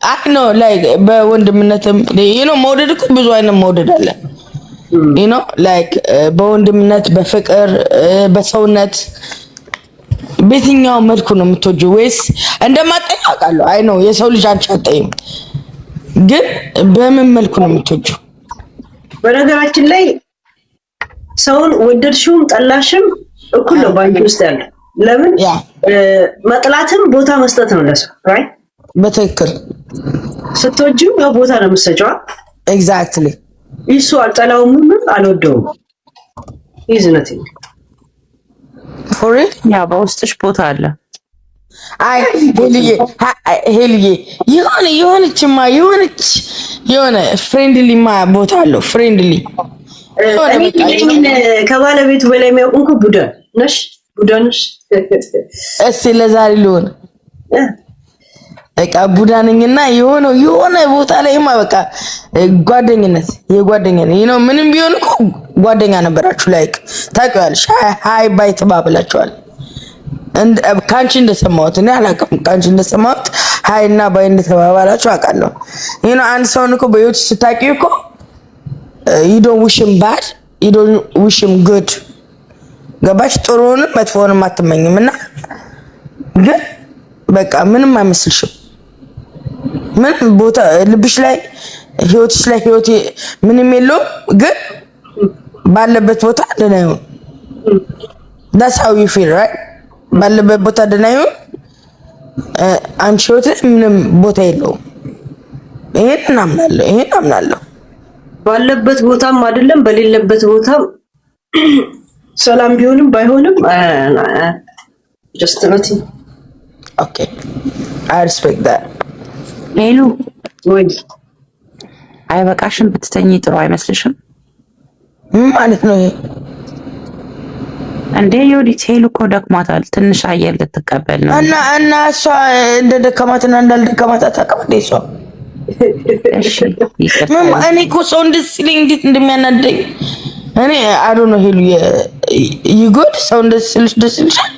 አይ ኖ ላይክ በወንድምነትም መውደድ እኮ ብዙ አይነት መውደድ አለ ላይክ በወንድምነት በፍቅር በሰውነት በየትኛው መልኩ ነው የምትወጂው ወይስ እንደማጠኝ አውቃለሁ አይ ኖ የሰው ልጅ አንቺ አጠይም ግን በምን መልኩ ነው የምትወጂው በነገራችን ላይ ሰውን ወደድሽውም ጠላሽም እኩል ነው ባንቺ ውስጥ ያለው ለምን መጥላትም ቦታ መስጠት ነው ለሰው ራይት በትክክል ስትወጂው ያው ቦታ ነው የምትሰጪው ኤግዛክትሊ እሱ አልጠላውም አልወደውም ይዝነቲ ፎር ያ በውስጥሽ ቦታ አለ አይ ሄልዬ የሆነ ፍሬንድሊ ቦታ አለው ፍሬንድሊ ከባለቤቱ በላይ የሚያውቁ ቡዳ ነሽ እስቲ ለዛሬ ልሆን በቃ ቡዳ ነኝና የሆነ ቦታ ላይማ በቃ ጓደኝነት ምንም ቢሆን እኮ ጓደኛ ነበራችሁ ላይክ ታውቂዋለሽ ሃይ ባይ ተባብላችኋል ካንቺ እንደሰማሁት እኔ አላውቅም ካንቺ እንደሰማሁት ሃይ እና ባይ እንደተባባላችሁ አውቃለሁ አንድ ሰው እኮ በህይወት ስታውቂው እኮ you don't wish him bad you don't wish him good ገባሽ ጥሩንም መጥፎንም አትመኝምና ግን በቃ ምንም አይመስልሽም ምንም ቦታ ልብሽ ላይ ህይወትሽ ላይ ህይወት ምንም የለውም ግን ባለበት ቦታ ደህና ይሁን that's how you feel right ባለበት ቦታ ደህና ይሁን አንቺ ህይወት ምንም ቦታ የለውም ይሄን አምናለሁ ባለበት ቦታም አይደለም በሌለበት ቦታም ሰላም ቢሆንም ባይሆንም just nothing okay I respect that ሄሉ ወይ አይበቃሽም ብትተኝ ጥሩ አይመስልሽም ማለት ነው እንዴ ዮዲት ሄሉ እኮ ደክማታል ትንሽ አየር ልትቀበል ነው እና እሷ እንደ ደከማትና እንዳልደከማት አታውቅም እሷ እሺ እኔ እኮ ሰው እንደዚህ ሲለኝ እንዴት እንደሚያናደኝ እኔ አዶ ነው ሄሉ ይጎድ ሰው እንደዚህ ሲልሽ ደስ ይልሻል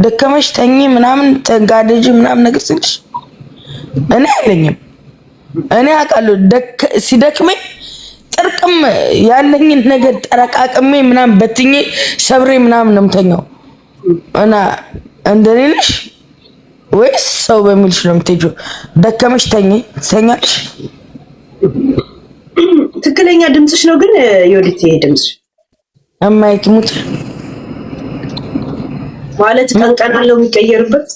ደከመሽ ተኝ ምናምን ተጋደጂ ምናምን ነገር ሲልሽ እኔ አይለኝም እኔ አውቃለሁ ሲደክመኝ ጥርቅም ያለኝን ነገር ጠረቃቅሜ ምናምን በትኜ ሰብሬ ምናምን ነው የምተኛው እና እንደኔ ነሽ ወይስ ሰው በሚልሽ ነው የምትሄጂው ደከመሽ ተኛልሽ ትክክለኛ ድምጽሽ ነው ግን ዮዲት ይሄ ድምጽሽ አማይት ሙት ማለት ቀንቀናለው የሚቀየርበት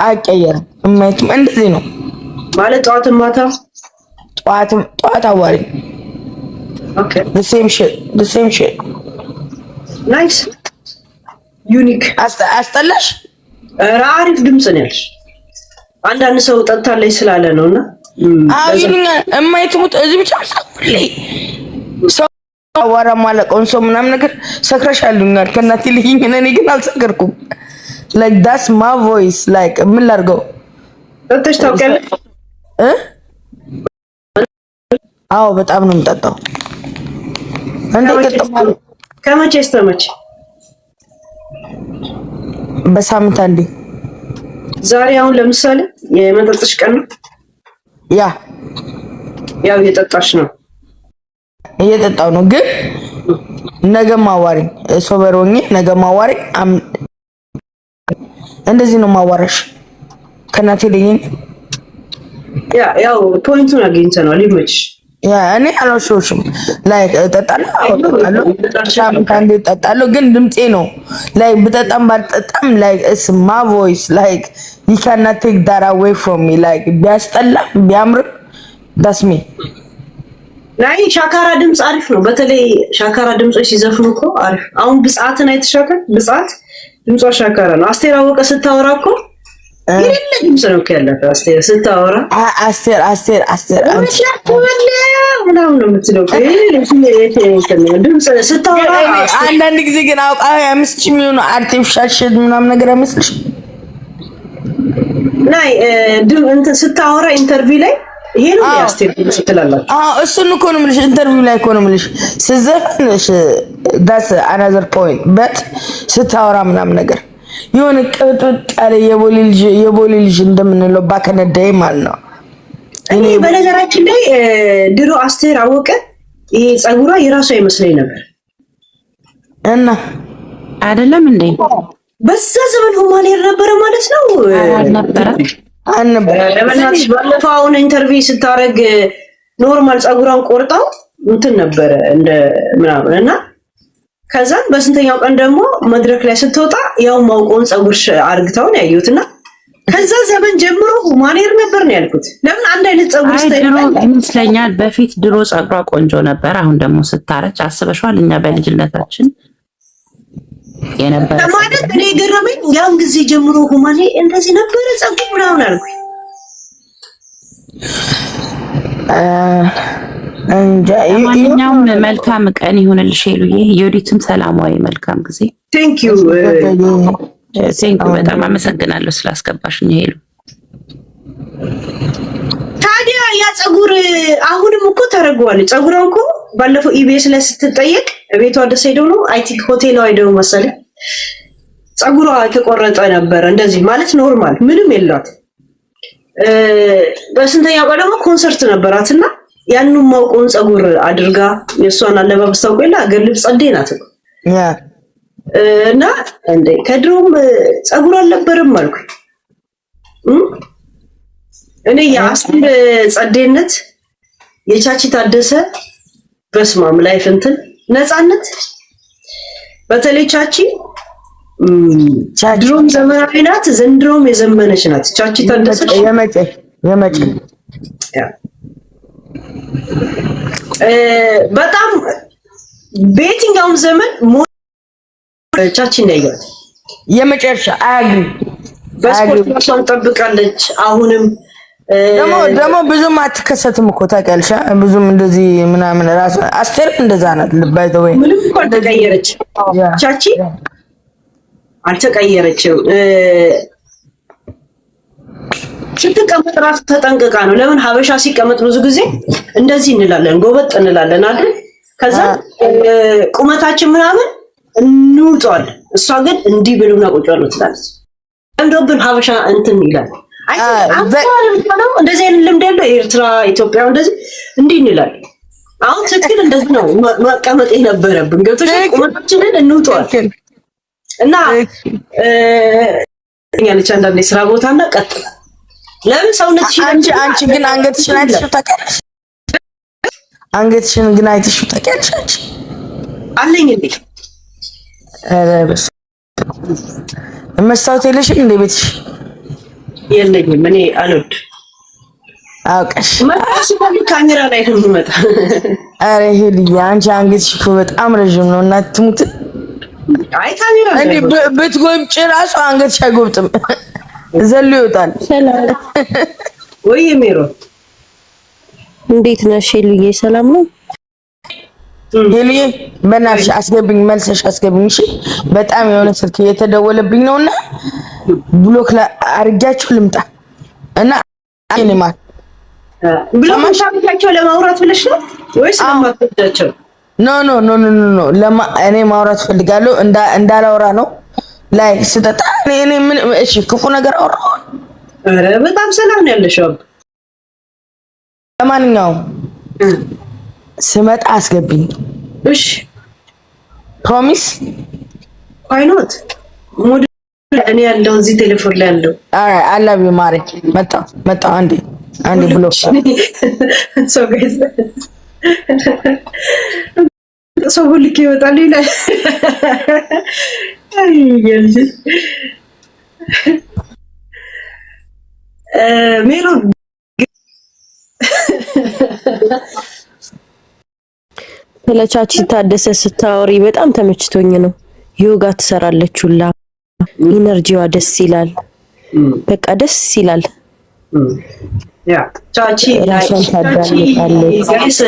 አይቀየርም። እማይቱም እንደዚህ ነው ማለት ጠዋትም ማታ ጠዋት አዋሪ ኦኬ the same shit ናይስ ዩኒክ አስጠላሽ። አሪፍ ድምጽ ነው ያለሽ። አንዳንድ ሰው ጠጥታለች ስላለ ነውና ይሉኛል እማይቱት እዚህ ብቻ ሳፍልኝ ሰው አዋራ ማለቀውን ሰው ምናምን ነገር ሰክረሻል ይሉኛል። ከእናቴ ልጅኝ እኔ ግን አልሰከርኩም። like that's my voice like ምን ላድርገው? ጠጥተሽ ታውቂያለሽ? አዎ በጣም ነው የምጠጣው። ከመቼ እስከ መቼ? በሳምንት አንዴ። ዛሬ አሁን ለምሳሌ የመጠጥሽ ቀን ነው? ያው እየጠጣሽ ነው? እየጠጣው ነው ግን ነገ ማዋሪኝ ሶበር ሆኜ ነገ ማዋሪኝ እንደዚህ ነው ማዋራሽ ከናቴ ልኝ ያው ፖይንቱን አግኝተናል። ይመችሽ። እኔ አልዋሽም ላይክ እጠጣለሁ ሳምንት አንዴ እጠጣለሁ ግን ድምጼ ነው ላይክ ብጠጣም ባልጠጣም ላይክ it's my voice like you cannot take that away from me like ቢያስጠላም ቢያምር that's me ናይ ሻካራ ድምጽ አሪፍ ነው። በተለይ ሻካራ ድምጾች ሲዘፍኑ እኮ አሪፍ። አሁን ብጻትን አይተሻከል? ብጻት ድምጿ ሻካራ ነው። አስቴር አወቀ ስታወራ እኮ ይሄን ድምጽ ነው ያላት። አስቴር ስታወራ አስቴር ምናምን ነው የምትለው። ድምጽ ስታወራ አንዳንድ ጊዜ ግን አውቃ ያምስጭ የሚሆኑ አርቲፊሻል ሼድ ምናምን ነገር አይመስልሽ? ናይ እንትን ስታወራ ኢንተርቪው ላይ ይሄ ነው ያስቴር ድምጽ ትላላችሁ። እሱን እኮ ነው የምልሽ። ኢንተርቪው ላይ እኮ ነው የምልሽ። ስዘፍንሽ that's another point but ስታወራ ምናምን ነገር የሆነ ቅጥጥ ያለ የቦሌ ልጅ እንደምንለው ባከነዳይ ማለት ነው። እኔ በነገራችን ላይ ድሮ አስቴር አወቀ ይሄ ጸጉሯ የራሷ ይመስለኝ ነበር እና አይደለም እንዴ? በዛ ዘመን ሁማኔር ነበረ ማለት ነው። አልነበረ ለበናትሽ ባለፈው አሁን ኢንተርቪው ስታረግ ኖርማል ጸጉሯን ቆርጣው እንትን ነበረ እንደ ምናምን እና ከዛ በስንተኛው ቀን ደግሞ መድረክ ላይ ስትወጣ ያው ማውቆን ጸጉር አርግታውን ያዩትና ከዛ ዘመን ጀምሮ ሁማኔር ነበር ነው ያልኩት። ለምን አንድ አይነት ጸጉር ይመስለኛል። በፊት ድሮ ጸጉሯ ቆንጆ ነበር። አሁን ደግሞ ስታረጭ አስበሽዋል? እኛ በልጅነታችን የነበረ ማለት እኔ ገረመኝ። ያን ጊዜ ጀምሮ ሁማኔ እንደዚህ ነበረ ጸጉር ምናምን አልኩኝ። ማንኛውም መልካም ቀን ይሁንልሽ ሄሉዬ። የወዲትም ሰላማዊ መልካም ጊዜ። ቴንክ ዩ በጣም አመሰግናለሁ ስላስገባሽኝ ሄሉ። ታዲያ ያ ጸጉር አሁንም እኮ ተረግዋል። ጸጉሯን እኮ ባለፈው ኢቢኤስ ላይ ስትጠየቅ ቤቷ ደስ ሄደው ነው አይ ቲንክ ሆቴሏ ሄደው መሰለኝ ጸጉሯ የተቆረጠ ነበር። እንደዚህ ማለት ኖርማል ምንም የላት። በስንተኛው ቀን ደግሞ ኮንሰርት ነበራትና ያንኑ ማውቆን ጸጉር አድርጋ የሷን አለባበስ ታውቆ የለ አገር ልብስ ጸዴ ናት እና እንዴ ከድሮም ጸጉር አልነበረም አልኩኝ። እኔ የአስቴር ጸዴነት የቻቺ ታደሰ በስማም ላይፍ እንትን ነፃነት በተለይ ቻቺ ድሮም ዘመናዊ ናት፣ ዘንድሮም የዘመነች ናት። ቻቺ ታደሰ የመጨ በጣም በየትኛውም ዘመን ቻቺ ነው የመጨረሻ አያግሪ በስፖርት ራሷን ጠብቃለች። አሁንም ደግሞ ብዙም አትከሰትም እኮ ታውቂያለሽ። ብዙም እንደዚህ ምናምን ራሷ አስቴር እንደዛ ናት። ልባይ ተወይ ምንም እኮ አልተቀየረች። ቻቺ አልተቀየረችም። ስትቀመጥ ራሱ ተጠንቅቃ ነው። ለምን ሀበሻ ሲቀመጥ ብዙ ጊዜ እንደዚህ እንላለን፣ ጎበጥ እንላለን አይደል? ከዛ ቁመታችን ምናምን እንውጧል። እሷ ግን እንዲህ ብሉና ቁጭ ነው ትላለች። እንደውብን ሀበሻ እንትን ይላል። እንደዚህ አይነት ልምድ ያለው ኤርትራ፣ ኢትዮጵያ እንደዚህ እንዲህ እንላለን። አሁን ትክክል እንደዚህ ነው መቀመጥ የነበረብን። ገብቶሽ? ቁመታችንን እንውጧል እና ያለች አንዳንዴ ስራ ቦታና ቀጥላ ለምን ሰውነትሽ አንቺ ግን አንገትሽን አይተሽው ታውቂያለሽ? አንገትሽን ግን አይተሽው ታውቂያለሽ? አንቺ አለኝ እንዴ? መስታወት የለሽም እንደ ቤትሽ? የለኝም እኔ አልወድ አውቀሽ ማራስ ካሜራ ላይ ነው የሚመጣ። አረ ሄልዬ አንቺ አንገትሽ እኮ በጣም ረጅም ነው እና ትሙት። አይ ካሜራ እንዴ ብትጎብጭ ራሱ አንገትሽ አይጎብጥም ዘሎ ይወጣል። ሰላም ወይ ሜሮ እንዴት ነሽ ሄሉዬ? ሰላም ነው ሄልዬ በእናትሽ አስገብኝ፣ መልሰሽ አስገብኝ እሺ። በጣም የሆነ ስልክ እየተደወለብኝ ነውና ብሎክ አድርጊያችሁ ልምጣ እና አይኔማል ብሎክ ታምታቸው ለማውራት ብለሽ ነው ወይስ ለማጥጃቸው? ኖ ኖ ኖ ኖ ኖ እኔ ማውራት ፈልጋለሁ እንዳላወራ ነው ላይ ስጠጣ እኔ ምን እሺ ክፉ ነገር አወራሁ? ኧረ በጣም ሰላም ነው ያለሽው። ለማንኛውም ስመጣ አስገብኝ እሺ። ፕሮሚስ ዋይ ኖት ሙድ እኔ ያለው እዚህ ቴሌፎን ላይ ያለው አይ አላቢ ማሬ መጣ አንዴ ብሎክ ሶ ጋይስ ሰው ልክ ይወጣል ይላል። አይ ይልጅ ሜሮን ስለቻቺ ታደሰ ስታወሪ በጣም ተመችቶኝ ነው። ዮጋ ትሰራለች ሁላ ኢነርጂዋ ደስ ይላል። በቃ ደስ ይላል። ያ ቻቺ ራሷን ታዳምጣለች። ጋይስ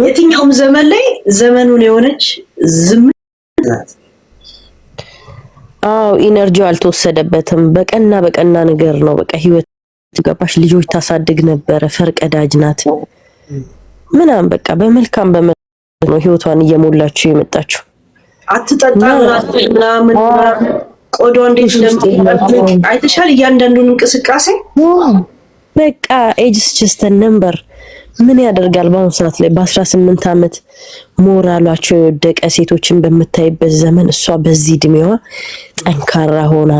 የትኛውም ዘመን ላይ ዘመኑን የሆነች ዝም ናት። አዎ ኢነርጂው አልተወሰደበትም። በቀና ነገር ነው። በቃ ህይወት ገባሽ። ልጆች ታሳድግ ነበረ። ፈርቀዳጅ ናት ምናምን በቃ በመልካም ነው ህይወቷን እየሞላችሁ የመጣችሁ። አትጠጣ ምናምን ቆዶ እንዴት እንደምትጠጣ አይተሻል። እያንዳንዱን እንቅስቃሴ በቃ ኤጅስ ጀስት ነምበር ምን ያደርጋል። በአሁኑ ሰዓት ላይ በ18 ዓመት ሞራላቸው የወደቀ ሴቶችን በምታይበት ዘመን እሷ በዚህ እድሜዋ ጠንካራ ሆና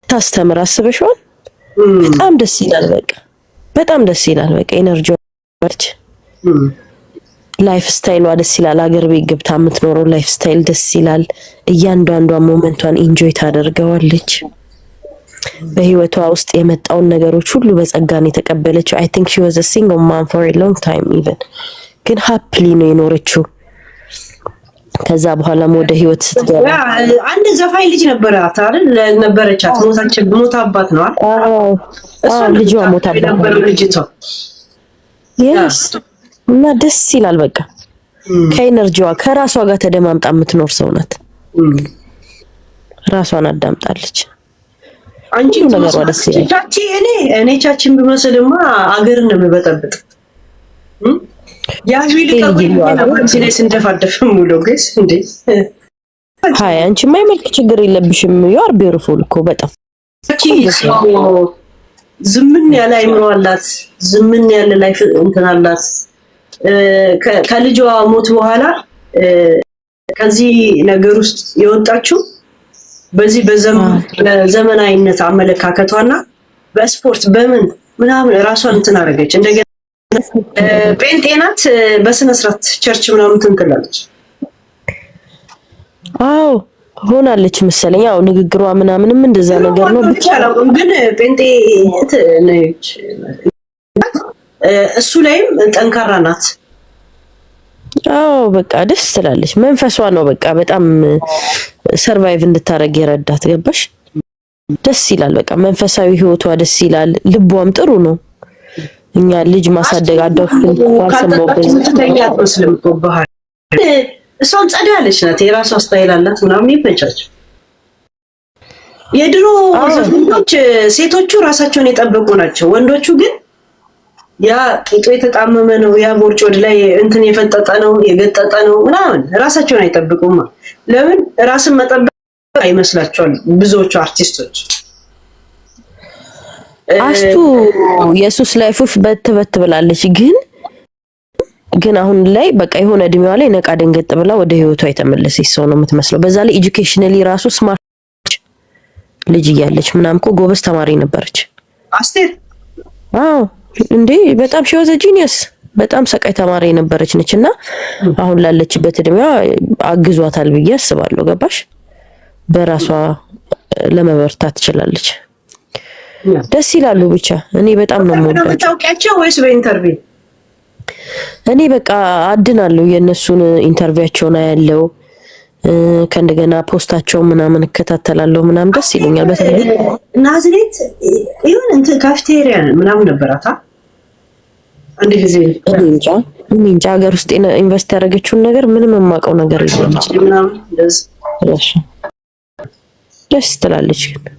ታስተምር አስበሽዋል። በጣም ደስ ይላል። በጣም ደስ ይላል። በቃ ኤነርጂዋ ላይፍ ስታይሏ ደስ ይላል። አገር ቤት ገብታ የምትኖረው ላይፍ ስታይል ደስ ይላል። እያንዳንዷ ሞመንቷን ኢንጆይ ታደርገዋለች። በህይወቷ ውስጥ የመጣውን ነገሮች ሁሉ በጸጋን የተቀበለችው። አይ ቲንክ ሺ ዋዝ አ ሲንግል ማም ፎር አ ሎንግ ታይም ኢቭን ግን ሃፒሊ ነው የኖረችው። ከዛ በኋላም ወደ ህይወት ስትገባ አንድ ዘፋኝ ልጅ ነበራት አይደል? ነበረቻት ሞታባት ነው አይደል? እሷ ልጇ ሞታባት ነበር ልጅቷ። yes እና ደስ ይላል። በቃ ከኤነርጂዋ ከራሷ ጋር ተደማምጣ የምትኖር ሰው ናት። ራሷን አዳምጣለች። አንቺ ነገሯ ደስ ይላል። ቻቺ እኔ ቻቺን ብመስልማ አገርን ነው የምበጠብጥ። ያ ቪዲዮ ላይ ስንደፋደፍ ሙሉ ግስ እንዴ ሃይ አንቺ ማይመልክ ችግር የለብሽም። you are beautiful እኮ በጣም ዝምን ያለ አይምሮ አላት። ዝምን ያለ ላይፍ እንትን አላት። ከልጇ ሞት በኋላ ከዚህ ነገር ውስጥ የወጣችው በዚህ በዘመናዊነት አመለካከቷና በስፖርት በምን ምናምን ራሷን እንትን አደረገች። እንደገና ጴንጤ ናት። በስነ ስርዓት ቸርች ምናምን ትንክላለች። አዎ ሆናለች መሰለኝ። ያው ንግግሯ ምናምንም እንደዛ ነገር ነው። ብቻ ግን ጴንጤ ነች። እሱ ላይም ጠንካራ ናት። አዎ በቃ ደስ ትላለች። መንፈሷ ነው በቃ በጣም ሰርቫይቭ እንድታረግ የረዳት ገባሽ። ደስ ይላል። በቃ መንፈሳዊ ህይወቷ ደስ ይላል። ልቧም ጥሩ ነው። እኛ ልጅ ማሳደግ አዳውፍን ዋልሰሞብን ተኛት መስለም ተባሃል። እሷም ጸዳ ያለች ናት። የራሷ ስታይል አላት ምናምን ይመቻች። የድሮ ዘፈኖች ሴቶቹ ራሳቸውን የጠበቁ ናቸው። ወንዶቹ ግን ያ ቂጡ የተጣመመ ነው፣ ያ ቦርጭ ወደ ላይ እንትን የፈጠጠ ነው፣ የገጠጠ ነው ምናምን ራሳቸውን አይጠብቁም። ለምን ራስን መጠበቅ አይመስላቸዋል ብዙዎቹ አርቲስቶች። አስቱ ኢየሱስ ላይፉፍ በትበት ብላለች። ግን አሁን ላይ በቃ የሆነ እድሜዋ ላይ ነቃ ደንገጥ ብላ ወደ ህይወቷ የተመለሰች ሰው ነው የምትመስለው። በዛ ላይ ኤጁኬሽናሊ ራሱ ስማርት ልጅ እያለች ምናምን እኮ ጎበዝ ተማሪ ነበረች አስቴር። አዎ እንዴ በጣም ሺወዘ ጂኒየስ በጣም ሰቃይ ተማሪ ነበረች ነችና አሁን ላለችበት እድሜዋ አግዟታል ብዬ አስባለሁ። ገባሽ? በራሷ ለመበርታት ትችላለች። ደስ ይላሉ ብቻ እኔ በጣም ነው የምወዳቸው። ታውቂያቸው ወይስ በኢንተርቪው? እኔ በቃ አድናለሁ የነሱን ኢንተርቪዋቸውን አያለው ከእንደገና ፖስታቸው ምናምን እከታተላለሁ ምናምን ደስ ይሉኛል። በተለይ ናዝሬት ይሁን እንት ካፍቴሪያ ምናምን ነበራታ አንድ ጊዜ እንጃ ሀገር ውስጥ ኢንቨስት ያደረገችውን ነገር ምንም የማውቀው ነገር የለም። ደስ ትላለች ግን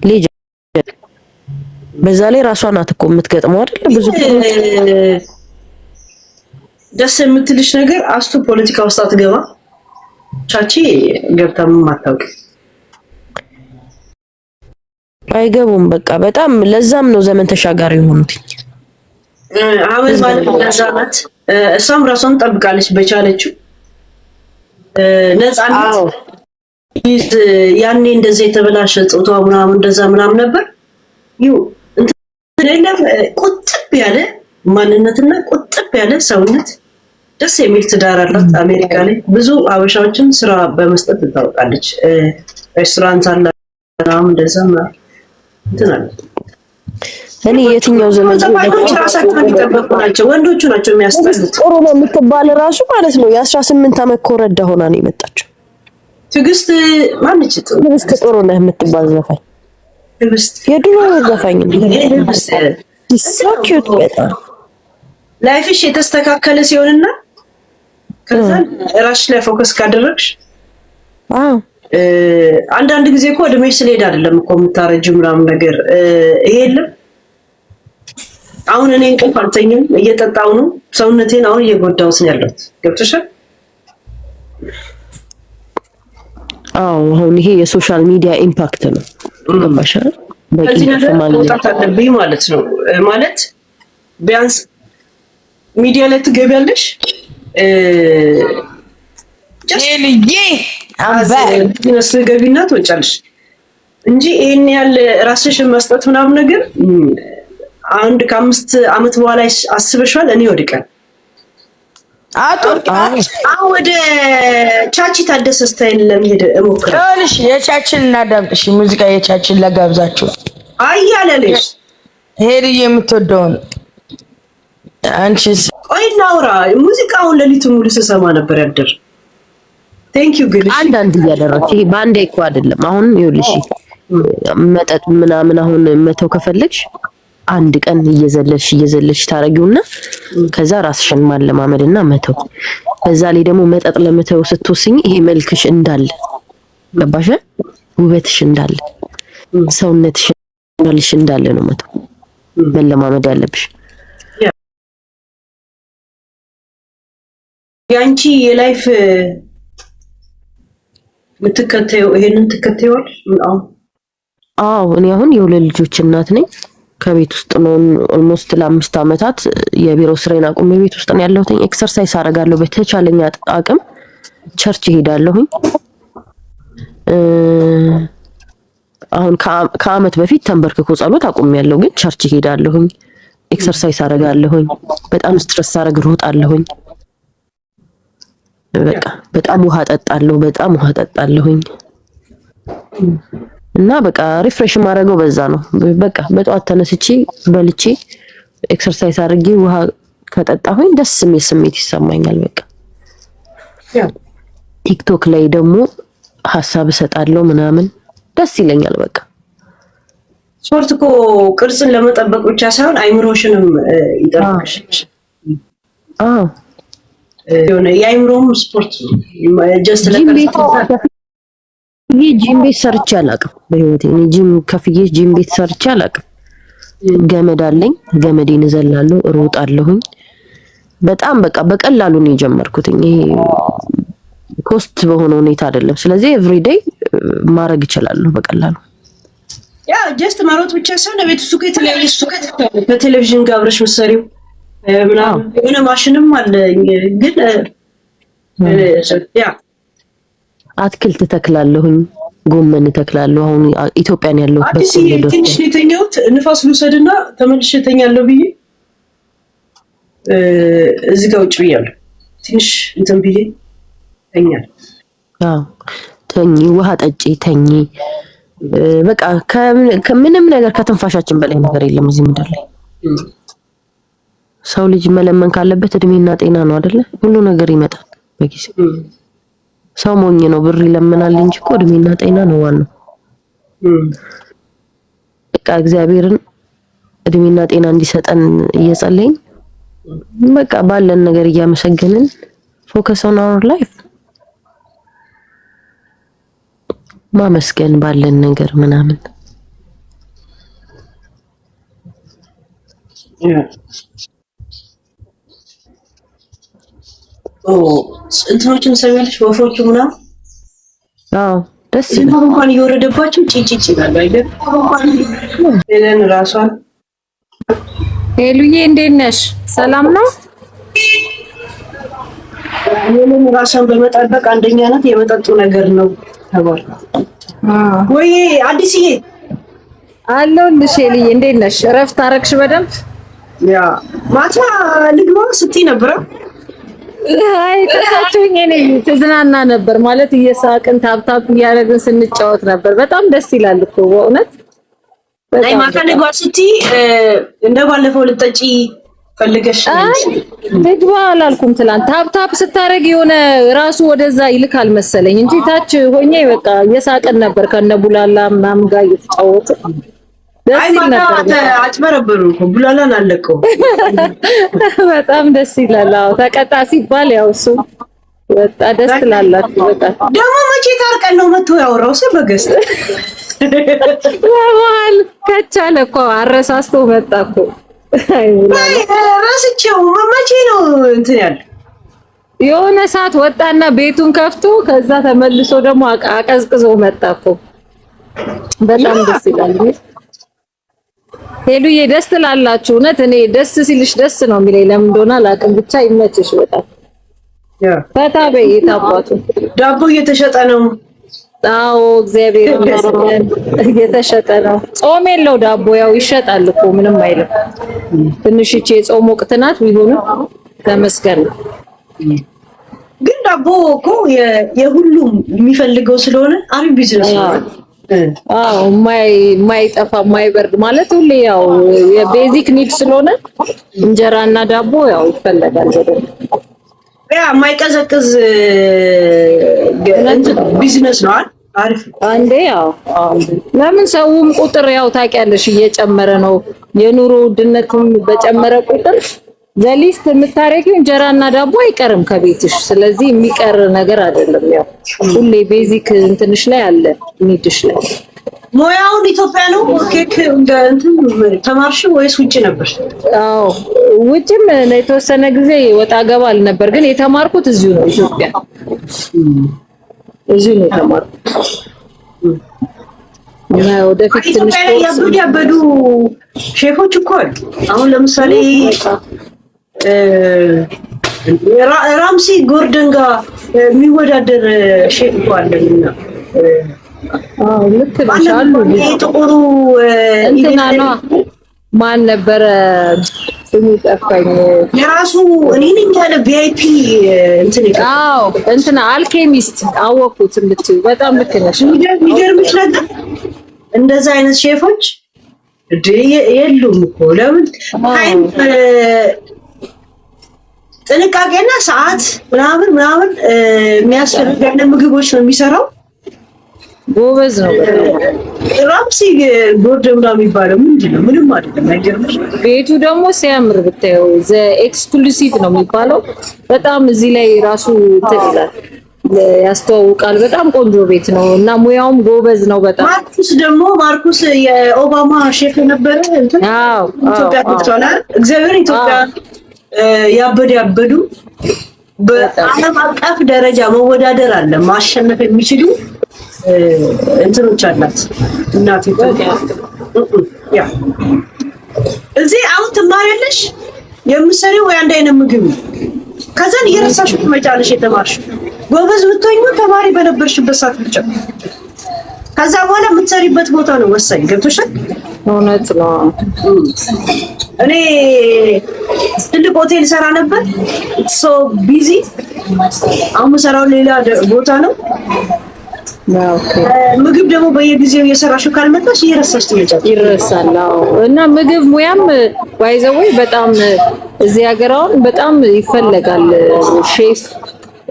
ልጅ በዛ ላይ ራሷ ናት እኮ የምትገጥመው አይደል? ብዙ ደስ የምትልሽ ነገር አስቱ ፖለቲካ ውስጥ አትገባ ቻቺ ገብታም ማታውቅ አይገቡም። በቃ በጣም ለዛም ነው ዘመን ተሻጋሪ የሆኑት። አሁን ማለት ለዛናት እሷም ራሷን ጠብቃለች በቻለችው ነፃነት ያኔ እንደዚህ የተበላሸ ጾታ ምናምን እንደዛ ምናምን ነበር ቁጥብ ያለ ማንነትና ቁጥብ ያለ ሰውነት ደስ የሚል ትዳር አላት። አሜሪካ ላይ ብዙ አበሻዎችን ስራ በመስጠት ትታወቃለች። ሬስቶራንት አላት እንደዛ እንትን አለ። እኔ የትኛው ዘመን ራሳቸውን የሚጠበቁ ናቸው፣ ወንዶቹ ናቸው የሚያስጠሉት። ጥሩ ነው የምትባል ራሱ ማለት ነው የ18 ዓመት ኮረዳ ሆና ነው የመጣችው። ትዕግስት ማንች ትዕግስት ጥሩ ነው የምትባል ዘፋኝ ትዕግስት የድሮ ዘፋኝ ነው። ሶ ኪዩት በጣም ላይፍሽ የተስተካከለ ሲሆንና ከዛ ራስሽ ላይ ፎከስ ካደረግሽ አንዳንድ ጊዜ እኮ እድሜሽ ስለሄድ አይደለም እኮ የምታረጂው ምናምን ነገር ይሄ የለም። አሁን እኔ እንቅልፍ አልተኛም እየጠጣሁ ነው ሰውነቴን አሁን እየጎዳሁት ነው ያለሁት። ገብቶሻል? አሁን ይሄ የሶሻል ሚዲያ ኢምፓክት ነው። ገባሽ? በዚህ ነገር መውጣት አለብኝ ማለት ነው። ማለት ቢያንስ ሚዲያ ላይ ትገቢያለሽ ቢዝነስ ገቢና ትወጫለሽ እንጂ ይሄን ያህል ራስሽን መስጠት ምናምን ነገር አንድ ከ5 ዓመት በኋላ አስበሽዋል? እኔ ወድቀን ወደ ቻቺ ታደሰ ስታይል ለመሄድ እሞክራለሁ። የቻችን እናዳምጥሽ ሙዚቃ የቻችን ለጋብዛችሁ አያለልሽ ሄሪ የምትወደውን አንቺስ ቆይ እናውራ። ሙዚቃውን ሌሊቱን ሙሉ ስሰማ ነበር ያደር ቴንክ ዩ ግን አንዳንድ እያደረግሽ ይሄ ባንዴ እኮ አይደለም። አሁን ይኸውልሽ መጠጥ ምናምን አሁን መተው ከፈለግሽ አንድ ቀን እየዘለልሽ ታረጊውና ከዛ ራስሽን ማለማመድና መተው። በዛ ላይ ደግሞ መጠጥ ለመተው ስትወስኝ ይሄ መልክሽ እንዳለ ገባሽ? ውበትሽ እንዳለ ሰውነትሽ እንዳለ ነው መተው መለማመድ ያለብሽ። ያንቺ የላይፍ ምትከተየው ይሄንን ትከተየዋል? አዎ እኔ አሁን የሁለት ልጆች እናት ነኝ። ከቤት ውስጥ ነው ኦልሞስት ለ5 ዓመታት የቢሮ ስራዬን አቁሜ ቤት ውስጥ ነው ያለሁት። ኤክሰርሳይዝ አደርጋለሁ በተቻለኝ አቅም። ቸርች እሄዳለሁኝ። አሁን ከአመት በፊት ተንበርክኮ ጸሎት አቁሜያለሁ፣ ግን ቸርች እሄዳለሁኝ። ኤክሰርሳይዝ አደርጋለሁኝ። በጣም ስትረስ አደርግ ሮጣለሁኝ። በቃ በጣም ውሃ ጠጣለሁኝ። እና በቃ ሪፍሬሽ ማድረገው በዛ ነው። በቃ በጠዋት ተነስቼ በልቼ ኤክሰርሳይዝ አድርጌ ውሃ ከጠጣሁኝ ደስ የሚል ስሜት ይሰማኛል። በቃ ቲክቶክ ላይ ደግሞ ሀሳብ እሰጣለሁ ምናምን ደስ ይለኛል። በቃ ስፖርት እኮ ቅርጽን ለመጠበቅ ብቻ ሳይሆን አይምሮሽንም ይጠብቅሽ። የሆነ የአይምሮም ስፖርት ጀስት ጂም ቤት ሰርቼ አላውቅም በህይወቴ። እኔ ጂም ቤት ሰርቼ አላውቅም። ገመድ አለኝ፣ ገመዴን እዘላለሁ፣ እሮጣለሁኝ። በጣም በቃ በቀላሉ ነው የጀመርኩት። ይሄ ኮስት በሆነ ሁኔታ አይደለም። ስለዚህ ኤቭሪዴይ ማድረግ እችላለሁ በቀላሉ። ያ ጀስት ማሮጥ ብቻ ሳይሆን ቤት ውስጥ የተለያየ በቴሌቪዥን ጋር አብረሽ መሰሪው ምናምን የሆነ ማሽንም አለ። ግን ያ አትክልት ተክላለሁኝ፣ ጎመን ተክላለሁ። አሁን ኢትዮጵያን ያለው አዲስ ትንሽ ነው የተኛሁት። ንፋስ ልውሰድና ተመልሼ እተኛለሁ ብዬ እዚህ ጋር ውጭ ብያለሁ። ትንሽ እንትን ብዬ ተኛለሁ። ተኝ፣ ውሃ ጠጪ፣ ተኝ። በቃ ከምንም ነገር ከትንፋሻችን በላይ ነገር የለም እዚህ ምድር ላይ። ሰው ልጅ መለመን ካለበት እድሜና ጤና ነው አይደለ? ሁሉ ነገር ይመጣል በጊዜው። ሰው ሞኝ ነው፣ ብር ይለምናል እንጂ እኮ እድሜና ጤና ነው ዋናው። በቃ እግዚአብሔርን እድሜና ጤና እንዲሰጠን እየጸለይን በቃ ባለን ነገር እያመሰገንን ፎከስ ኦን አወር ላይፍ ማመስገን ባለን ነገር ምናምን እንትኖችን ሰሚያለሽ ወፎቹ ምናምን ደስ ይላል። እንኳን እየወረደባቸው ጭጭጭ ይላል አይደል? ሄለን ራሷን ሄሉዬ እንዴት ነሽ? ሰላም ነው? ሄለን ራሷን በመጠበቅ አንደኛ ናት። የመጠጡ ነገር ነው ተባለ። ወይ አዲስዬ አለሁልሽ። ሄሉዬ እንዴት ነሽ? እረፍት አረግሽ በደንብ? ያ ማታ ልግባ ስትይ ነበር። አይ ተሳችሁኝ። እኔ ተዝናና ነበር ማለት እየሳቅን ታብታብ እያደረግን ስንጫወት ነበር። በጣም ደስ ይላል እኮ በእውነት። አይ ማታ ልግባ ስትይ እንደባለፈው ልጠጪ ፈልገሽ ልግባ አላልኩም። ትላንት ታብታብ ስታረግ የሆነ ራሱ ወደዛ ይልካል መሰለኝ እንጂ ታች ሆኜ በቃ እየሳቅን ነበር ከነቡላላ ምናምን ጋር እየተጫወትን ደስ ይል ነበር። አጭበረበሩ እኮ ቡላላን አለቀው። በጣም ደስ ይላል። አዎ ተቀጣ ሲባል ያው እሱ ወጣ ደስ ትላላችሁ። በጣም ደግሞ መቼ ታርቀን ነው መጥቶ ያወራው ሰው በገስት በመሀል ከቻለ እኮ አረሳስቶ መጣ እኮ። አይ ራስቸው መቼ ነው እንትን ያለ የሆነ ሰዓት ወጣና ቤቱን ከፍቶ ከዛ ተመልሶ ደግሞ አቀዝቅዞ መጣ እኮ። በጣም ደስ ይላል። ሄሉዬ ደስ ትላላችሁ። እውነት እኔ ደስ ሲልሽ ደስ ነው የሚለኝ። ለምን እንደሆነ አላውቅም። ብቻ ይመችሽ በጣም ፈታ በይ። ታባቱ ዳቦ እየተሸጠ ነው። አዎ እግዚአብሔር ይመስገን እየተሸጠ ነው። ጾም የለው ዳቦ ያው ይሸጣል እኮ ምንም አይልም። ትንሽ እቺ የጾም ወቅት ናት ቢሆንም ተመስገን ነው። ግን ዳቦ እኮ የሁሉም የሚፈልገው ስለሆነ አሪፍ ቢዝነስ ነው። አዎ ማይጠፋ ማይበርድ ማለት ሁሌ ያው የቤዚክ ኒድ ስለሆነ እንጀራና ዳቦ ያው ይፈለጋል በደንብ። ያ ማይቀዘቅዝ ቢዝነስ ነው። አሪፍ አንዴ ያው ለምን ሰውም ቁጥር ያው ታውቂያለሽ እየጨመረ ነው። የኑሮ ውድነትም በጨመረ ቁጥር ዘሊስት የምታረጊው እንጀራና ዳቦ አይቀርም ከቤትሽ። ስለዚህ የሚቀር ነገር አይደለም። ያው ሁሌ ቤዚክ እንትንሽ ላይ አለ ኒድሽ ላይ። ሙያውን ኢትዮጵያ ነው። ኬክ እንትን ተማርሽ ወይስ ውጪ ነበር? አዎ ውጪም የተወሰነ ጊዜ ወጣ ገባ አልነበር፣ ግን የተማርኩት እዚሁ ነው ኢትዮጵያ። እዚሁ ነው የተማርኩት። ወደፊት ትንሽ ያበዱ ሼፎች እኮ አሉ። አሁን ለምሳሌ ራምሲ ጎርደን ጋር የሚወዳደር ሼፍ እኮ አለና ልክ ነሽ አሉ። ጥቁሩ እንትና ነው ማን ነበረ ስሙ ጠፋኝ። የራሱ እኔ ነኝ ያለ ቪአይፒ እንትን አዎ እንትና አልኬሚስት አወኩት እንድትይ በጣም ልክ ነሽ። የሚገርምሽ ነገር እንደዛ አይነት ሼፎች የሉም እኮ። ለምን ታይም ጥንቃቄና ሰዓት ምናምን የሚያስፈልጋለ ምግቦች ነው የሚሰራው። ጎበዝ ነው በጣም። ራምሲ ጎርደን ምናምን የሚባለው ምንድነው? ምንም አይደለም። አይገርምሽ? ቤቱ ደግሞ ሲያምር ብታየው ዘ ኤክስክሉሲቭ ነው የሚባለው። በጣም እዚህ ላይ ራሱ እንትን ይላል ያስተዋውቃል። በጣም ቆንጆ ቤት ነው እና ሙያውም ጎበዝ ነው በጣም። ማርኩስ የኦባማ ሼፍ የነበረ እንትን ኢትዮጵያ ተጥቷል። እግዚአብሔር ኢትዮጵያ ያበዱ በዓለም አቀፍ ደረጃ መወዳደር አለ ማሸነፍ የሚችሉ እንትኖች አላት እናት ኢትዮጵያ። ያ እዚህ አሁን ትማሪያለሽ የምትሰሪው ወይ አንድ አይነት ምግብ ከዛን እየረሳሽ ትመጫለሽ። የተማርሽው ጎበዝ ብትሆኚ ተማሪ በነበርሽበት ሰዓት ብቻ። ከዛ በኋላ የምትሰሪበት ቦታ ነው ወሳኝ። ገብቶሻል? እውነት ነው። እኔ ትልቅ ሆቴል ሰራ ነበር። ሶ ቢዚ። አሁን ሰራው ሌላ ቦታ ነው። ኦኬ። ምግብ ደግሞ በየጊዜው እየሰራሽው ካልመጣሽ እየረሳሽ ትመጫለሽ። ይረሳል። አዎ። እና ምግብ ሙያም ባይዘወይ በጣም እዚህ ሀገር አሁን በጣም ይፈለጋል ሼፍ።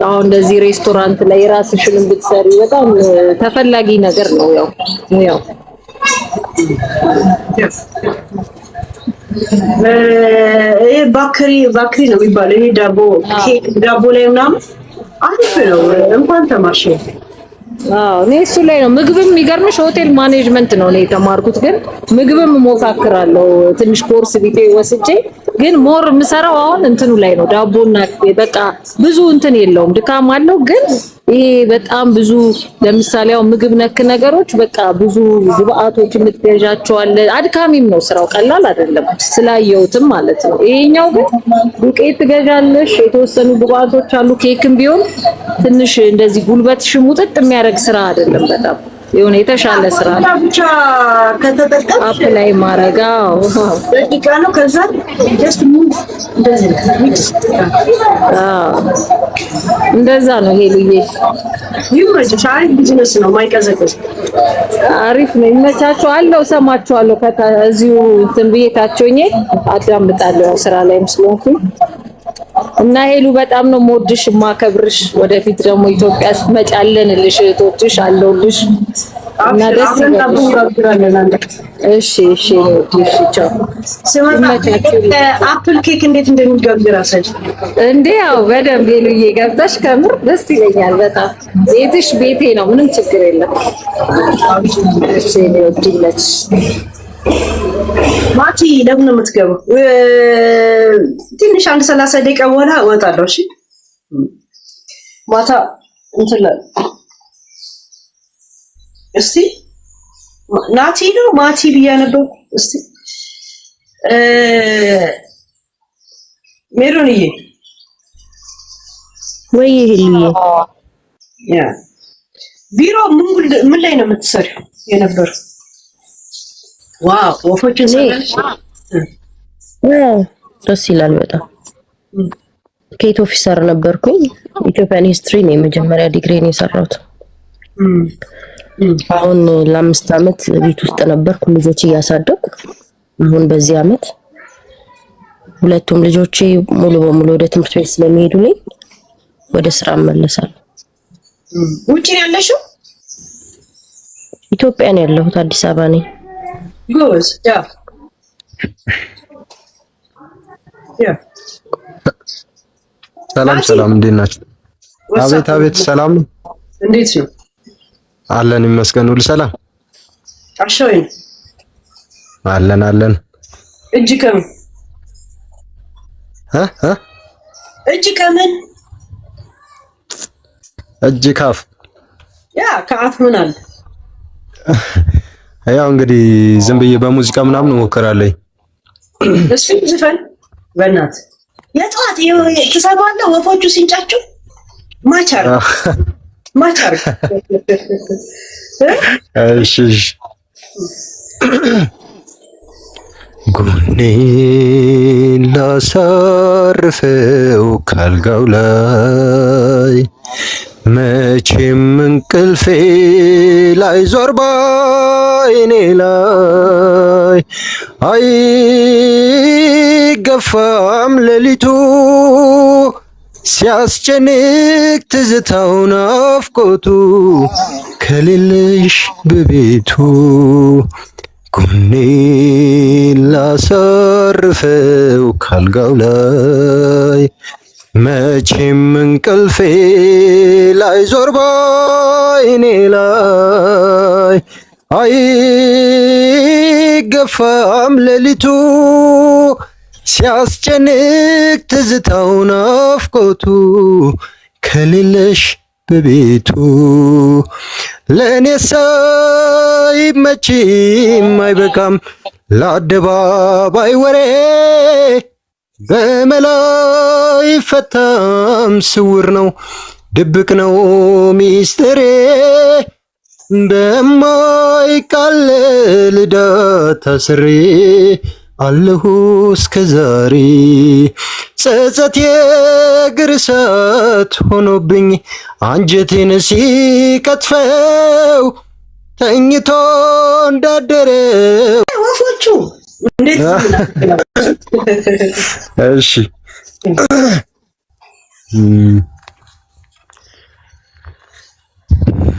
አሁን እንደዚህ ሬስቶራንት ላይ ራስሽን ብትሰሪ በጣም ተፈላጊ ነገር ነው ያው ሙያው። ይሄ ባክሪ ነው የሚባለው። ይሄ ዳቦ ኬክ ዳቦ ላይ ምናምን አሪፍ ነው። እንኳን ተማርሽ። አዎ እኔ እሱ ላይ ነው። ምግብም የሚገርምሽ ሆቴል ማኔጅመንት ነው እኔ የተማርኩት፣ ግን ምግብም ሞካክራለሁ ትንሽ ኮርስ ቢጤ ወስጄ፣ ግን ሞር የምሰራው አሁን እንትኑ ላይ ነው። ዳቦና በቃ ብዙ እንትን የለውም ድካም አለው፣ ግን ይሄ በጣም ብዙ ለምሳሌ አሁን ምግብ ነክ ነገሮች በቃ ብዙ ግብአቶች የምትገዣቸው አለ። አድካሚም ነው ስራው፣ ቀላል አይደለም ስላየሁትም ማለት ነው። ይሄኛው ግን ዱቄት ትገዣለሽ፣ የተወሰኑ ግብአቶች አሉ። ኬክም ቢሆን ትንሽ እንደዚህ ጉልበትሽ ሙጥጥ የሚያደርግ ስራ አይደለም። በጣም የሆነ የተሻለ ስራ ብቻ ከተጠቀምሽ አፕላይ ማረጋ ደቂቃ ነው። ከዛ ጀስት ሙቭ እንደዚህ ሚክስ እንደዛ ነው። ሄሉዬ ይመችሽ። አሪፍ ቢዝነስ ነው፣ ማይቀዘቅዝ አሪፍ ነው። ይመቻችሁ አለው። ሰማችኋለሁ። ከዚሁ እንትን ብዬታቸውኝ አዳምጣለሁ ስራ ላይም ስለሆንኩኝ እና ሄሉ በጣም ነው የምወድሽ የማከብርሽ። ወደፊት ደግሞ ኢትዮጵያ ስትመጫለንልሽ እህቶችሽ አለሁልሽ እና ደስ ይበልሽ። እሺ እሺ እሺ። ቻው። አፕል ኬክ እንዴት እንደሚጋገር አሳይ እንዴ? ያው በደንብ ሄሉዬ ገብተሽ ከምር ደስ ይለኛል በጣም። ቤትሽ ቤቴ ነው፣ ምንም ችግር የለም። እሺ ነው ድለች ማቲ ለምን ነው የምትገባው? ትንሽ 30 ደቂቃ በኋላ እወጣለሁ። እሺ ማታ እንትን ላይ እስቲ ናቲ ነው ማቲ ብያ ነበር። እስቲ ሜሮንዬ ወይ ሄሉዬ ያ ቢሮ ምን ላይ ነው የምትሰሪው የነበረው? ዋው ወፎችን ሰራሽ? ደስ ይላል በጣም። ኬት ኦፊሰር ነበርኩኝ። ኢትዮጵያን ሂስትሪ ነው የመጀመሪያ ዲግሪን የሰራሁት። አሁን ለ5 አመት ቤት ውስጥ ነበርኩ ልጆች እያሳደኩ። አሁን በዚህ አመት ሁለቱም ልጆቼ ሙሉ በሙሉ ወደ ትምህርት ቤት ስለሚሄዱልኝ ወደ ስራ እመለሳለሁ። ውጪ ያለሽው? ኢትዮጵያ ነው ያለሁት፣ አዲስ አበባ ነኝ። ጎዝ ያ ሰላም ሰላም፣ እንዴት ናችሁ? አቤት አቤት፣ ሰላም ነው። እንዴት ነው? አለን ይመስገን፣ ሁሉ ሰላም። አሻወይ አለን አለን። እጅ ከምን እጅ ከምን እጅ ካፍ ያ ከአፍ ምን አለ? ያው እንግዲህ ዝም ብዬ በሙዚቃ ምናምን እሞክራለሁ። እሱ ዝፈን በእናት የጠዋት ትሰማለህ? ወፎቹ ሲንጫጩ ማቻር እሺ ጎኔን ላሳርፈው ካልጋው ላይ መቼም እንቅልፌ ላይ ዞር ባይኔ ላይ አይገፋም ሌሊቱ ሲያስጨንቅ ትዝታው ናፍቆቱ ከሌለሽ በቤቱ ጎኔን ላሳርፈው ካልጋው ላይ መቼም እንቅልፌ ላይ ዞር ባይኔ ላይ አይገፋም ሌሊቱ ሲያስጨንቅ ትዝታው ናፍቆቱ ከሌለሽ በቤቱ ለእኔ ሳይመችም አይበቃም ለአደባባይ ወሬ በመላይ ፈታም ስውር ነው ድብቅ ነው ሚስጥሬ በማይቃለል ዕዳ ታስሬ አለሁ እስከ ዛሬ ጸጸት የእግር እሳት ሆኖብኝ አንጀቴን ሲቀጥፈው ተኝቶ እንዳደረ ወፎቹ እንዴት እሺ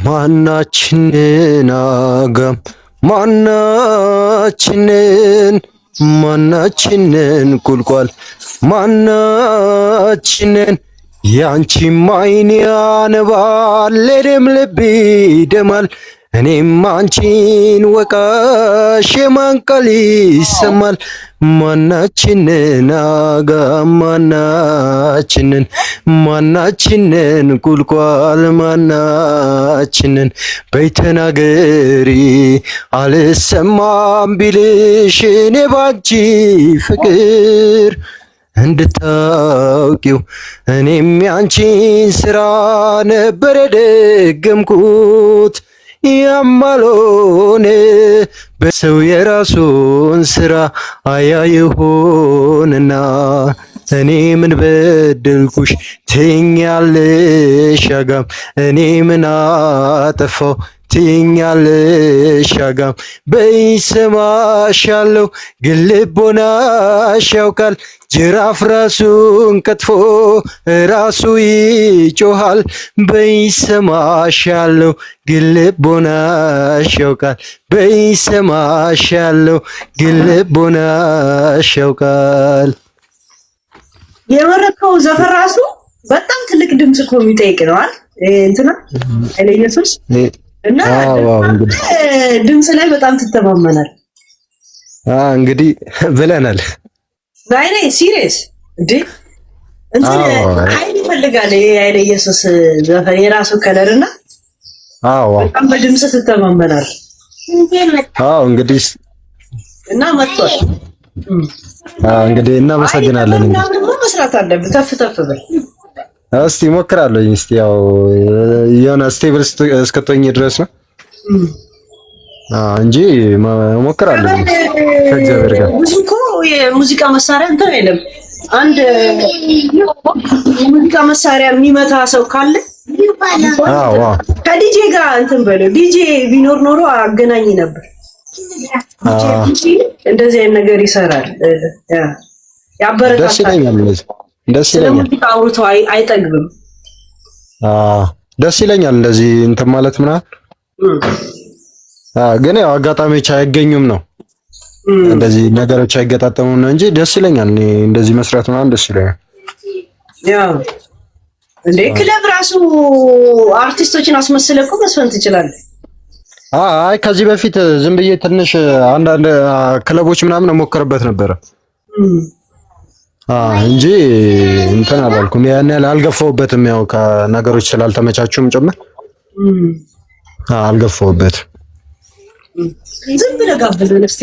ማናችንን አጋም ማናችንን ቁልቋል ማናችንን ያንቺም አይን ያነባል ለደም ልብ ይደማል እኔም አንቺን ወቃሽ የማን ቃል ይሰማል ማናችንን አጋም ማናችንን ቁልቋል ማናችንን በይተናገሪ አልሰማም ቢልሽ እኔ ባንቺ ፍቅር እንድታውቂው እኔም ያንቺን ስራ ነበር የደገምኩት ያማሎን በሰው የራሱን ስራ አያይሆንና እኔ ምን በደልኩሽ ትኛለሽ አጋም እኔ ምን አጠፋው ትኛለሽ አጋም በይሰማሻለሁ ግን ልቦናሽ ያውቃል ጅራፍ ራሱን ቀጥፎ ራሱ ይጮሃል በይሰማሻለሁ ግን ልቦናሽ ያውቃል በይሰማሻለሁ ግን ልቦናሽ ያውቃል የመረከው ዘፈን ራሱ በጣም ትልቅ ድምጽ እኮ የሚጠይቅ ነው አይደል እንትና አይለ ኢየሱስ እና ድምጽ ላይ በጣም ትተማመናል እንግዲህ ብለናል ናይ ሲሪየስ እንዴ እንትን ኃይል ይፈልጋል አይለ ኢየሱስ ዘፈን የራሱ ከለርና በጣም በድምጽ ትተማመናል እንግዲህ እና መጥቷል እንግዲህ እናመሰግናለን እንግዲህ መስራት አለብን ተፍ በል እስቲ ሞክራለሁ እስቲ ያው የሆነ ስቴብል እስከተኝ ድረስ ነው እንጂ ሞክራለሁ ከእግዚአብሔር ጋር ብዙ እኮ የሙዚቃ መሳሪያ እንትን አይደለም አንድ ሙዚቃ መሳሪያ የሚመታ ሰው ካለ ከዲጄ ጋር እንትን በለው ዲጄ ቢኖር ኖሮ አገናኝ ነበር እንደዚህ አይነት ነገር ይሰራል ያበረታታል ደስ ይለኛል ሙዚቃ አውርቶ አይጠግብም ደስ ይለኛል እንደዚህ እንትን ማለት ምናምን ግን ያው አጋጣሚዎች አይገኙም ነው እንደዚህ ነገሮች አይገጣጠሙም ነው እንጂ ደስ ይለኛል እኔ እንደዚህ መስራት ምናምን ደስ ይለኛል ያው እንደ ክለብ ራሱ አርቲስቶችን አስመስለህ እኮ መስፈን ትችላለህ አይ ከዚህ በፊት ዝም ብዬ ትንሽ አንዳንድ ክለቦች ምናምን ሞከርበት ነበር እንጂ እንትን አላልኩም ያን ያህል አልገፋውበትም ያው ከነገሮች ስላልተመቻቹም ጭምር አልገፋውበትም ዝም ብለህ ጋብዘን እስቲ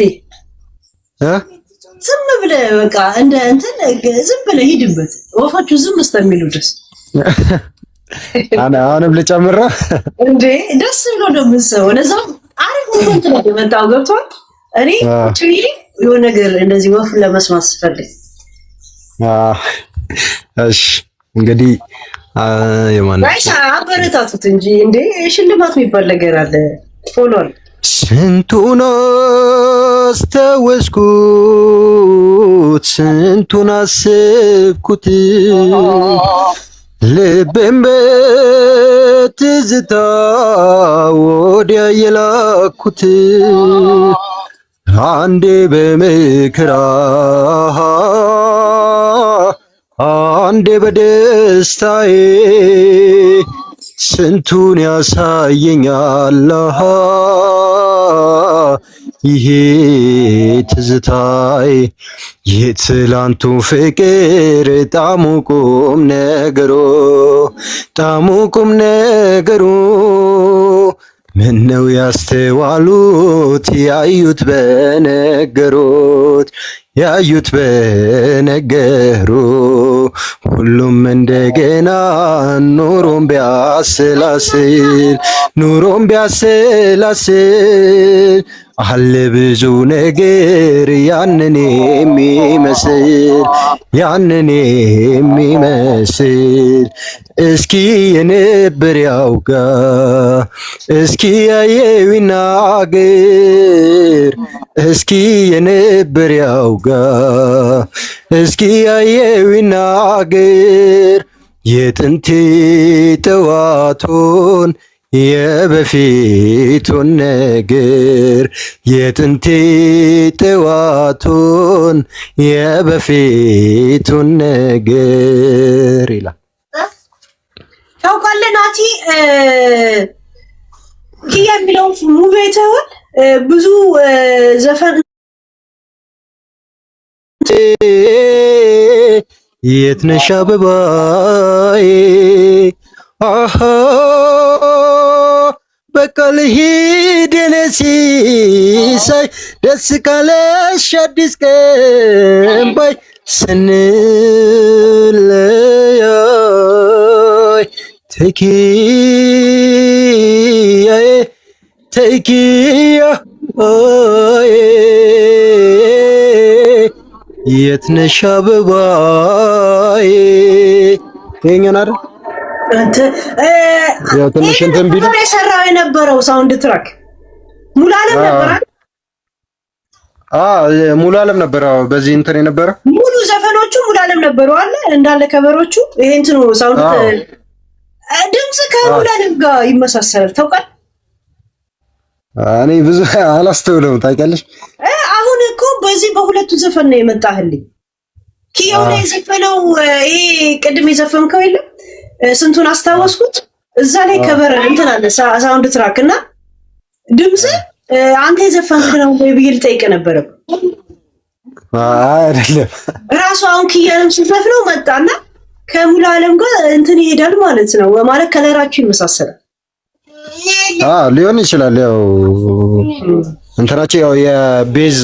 ዝም ብለህ በቃ እንደ እንትን ዝም ብለህ ሂድበት ወፎቹ ዝም እስከሚሉ ድረስ አሁንም ልጨምራ እንዴ ደስ ብሎ ነው የምትሰው ለዛም አሪፍ ሞመንት ነው የመጣው ገብቷል እኔ ጭሪ የሆነ ነገር እንደዚህ ወፍ ለመስማት ስፈልግ እሺ እንግዲህ ጋይስ አበረታቱት እንጂ እንዴ ሽልማት የሚባል ነገር አለ ፎሎን ስንቱን አስታወስኩት ስንቱን አስብኩት ልቤን በትዝታ ወዲያ የላኩት አንዴ በምክራ አንዴ በደስታዬ ስንቱን ያሳየኛል ይሄ ትዝታይ የትላንቱ ፍቅር ጣሙ ቁም ነገሩ ምነው ያስተዋሉት ያዩት በነገሩ ሁሉም እንደገና ኑሮም ቢያሰላስል አለ ብዙ ነገር ያንን የሚመስል እስኪ የነበር ያውጋ እስኪ ያየው ይናገር እስኪ የነበር ያውጋ እስኪ ያየው ይናገር የጥንት ጠዋቱን የበፊቱን ነገር የጥንት ጠዋቱን የበፊቱን ነገር ይላል። ታውቃለህ ናቲ ኪያ የሚለው ሙቪ አይተኸዋል? ብዙ ዘፈን የት ነሽ አበባዬ አሃ በቃ ልሂድ የኔ ሲሳይ ደስ ካለሽ አዲስ ቀን ባይ ስንለያይ ተኪያዬ የት ነሽ አበባዬ የኛን አይደል አንተ ያው ትንሽ እንትን ቢሉ የሰራው የነበረው ሳውንድ ትራክ ሙሉ ዓለም ነበር። ሙሉ ዓለም ነበር። በዚህ እንትን የነበረ ሙሉ ዘፈኖቹ ሙሉ ዓለም ነበሩ አለ እንዳለ ከበሮቹ ይሄ እንትኑ ሳውንድ ድምጽ ከሙሉ ዓለም ጋር ይመሳሰላል። ታውቃለህ? እኔ ብዙ አላስተውለውም። ታውቂያለሽ? አሁን እኮ በዚህ በሁለቱ ዘፈን ነው የመጣህልኝ። ኪያው ላይ የዘፈነው ይሄ ቅድም የዘፈንከው የለም ስንቱን አስታወስኩት። እዛ ላይ ከበር እንትን አለ ሳውንድ ትራክ እና ድምጽ አንተ የዘፈንክ ነው ወይ ብዬ ልጠይቅ ነበር። አይደለም ራሱ አሁን ኪያንም ሲዘፍነው መጣና ከሙሉ ዓለም ጋር እንትን ይሄዳል ማለት ነው። ማለት ከለራችሁ ይመሳሰላል። ሊሆን ይችላል። ያው እንትናቸው ያው የቤዝ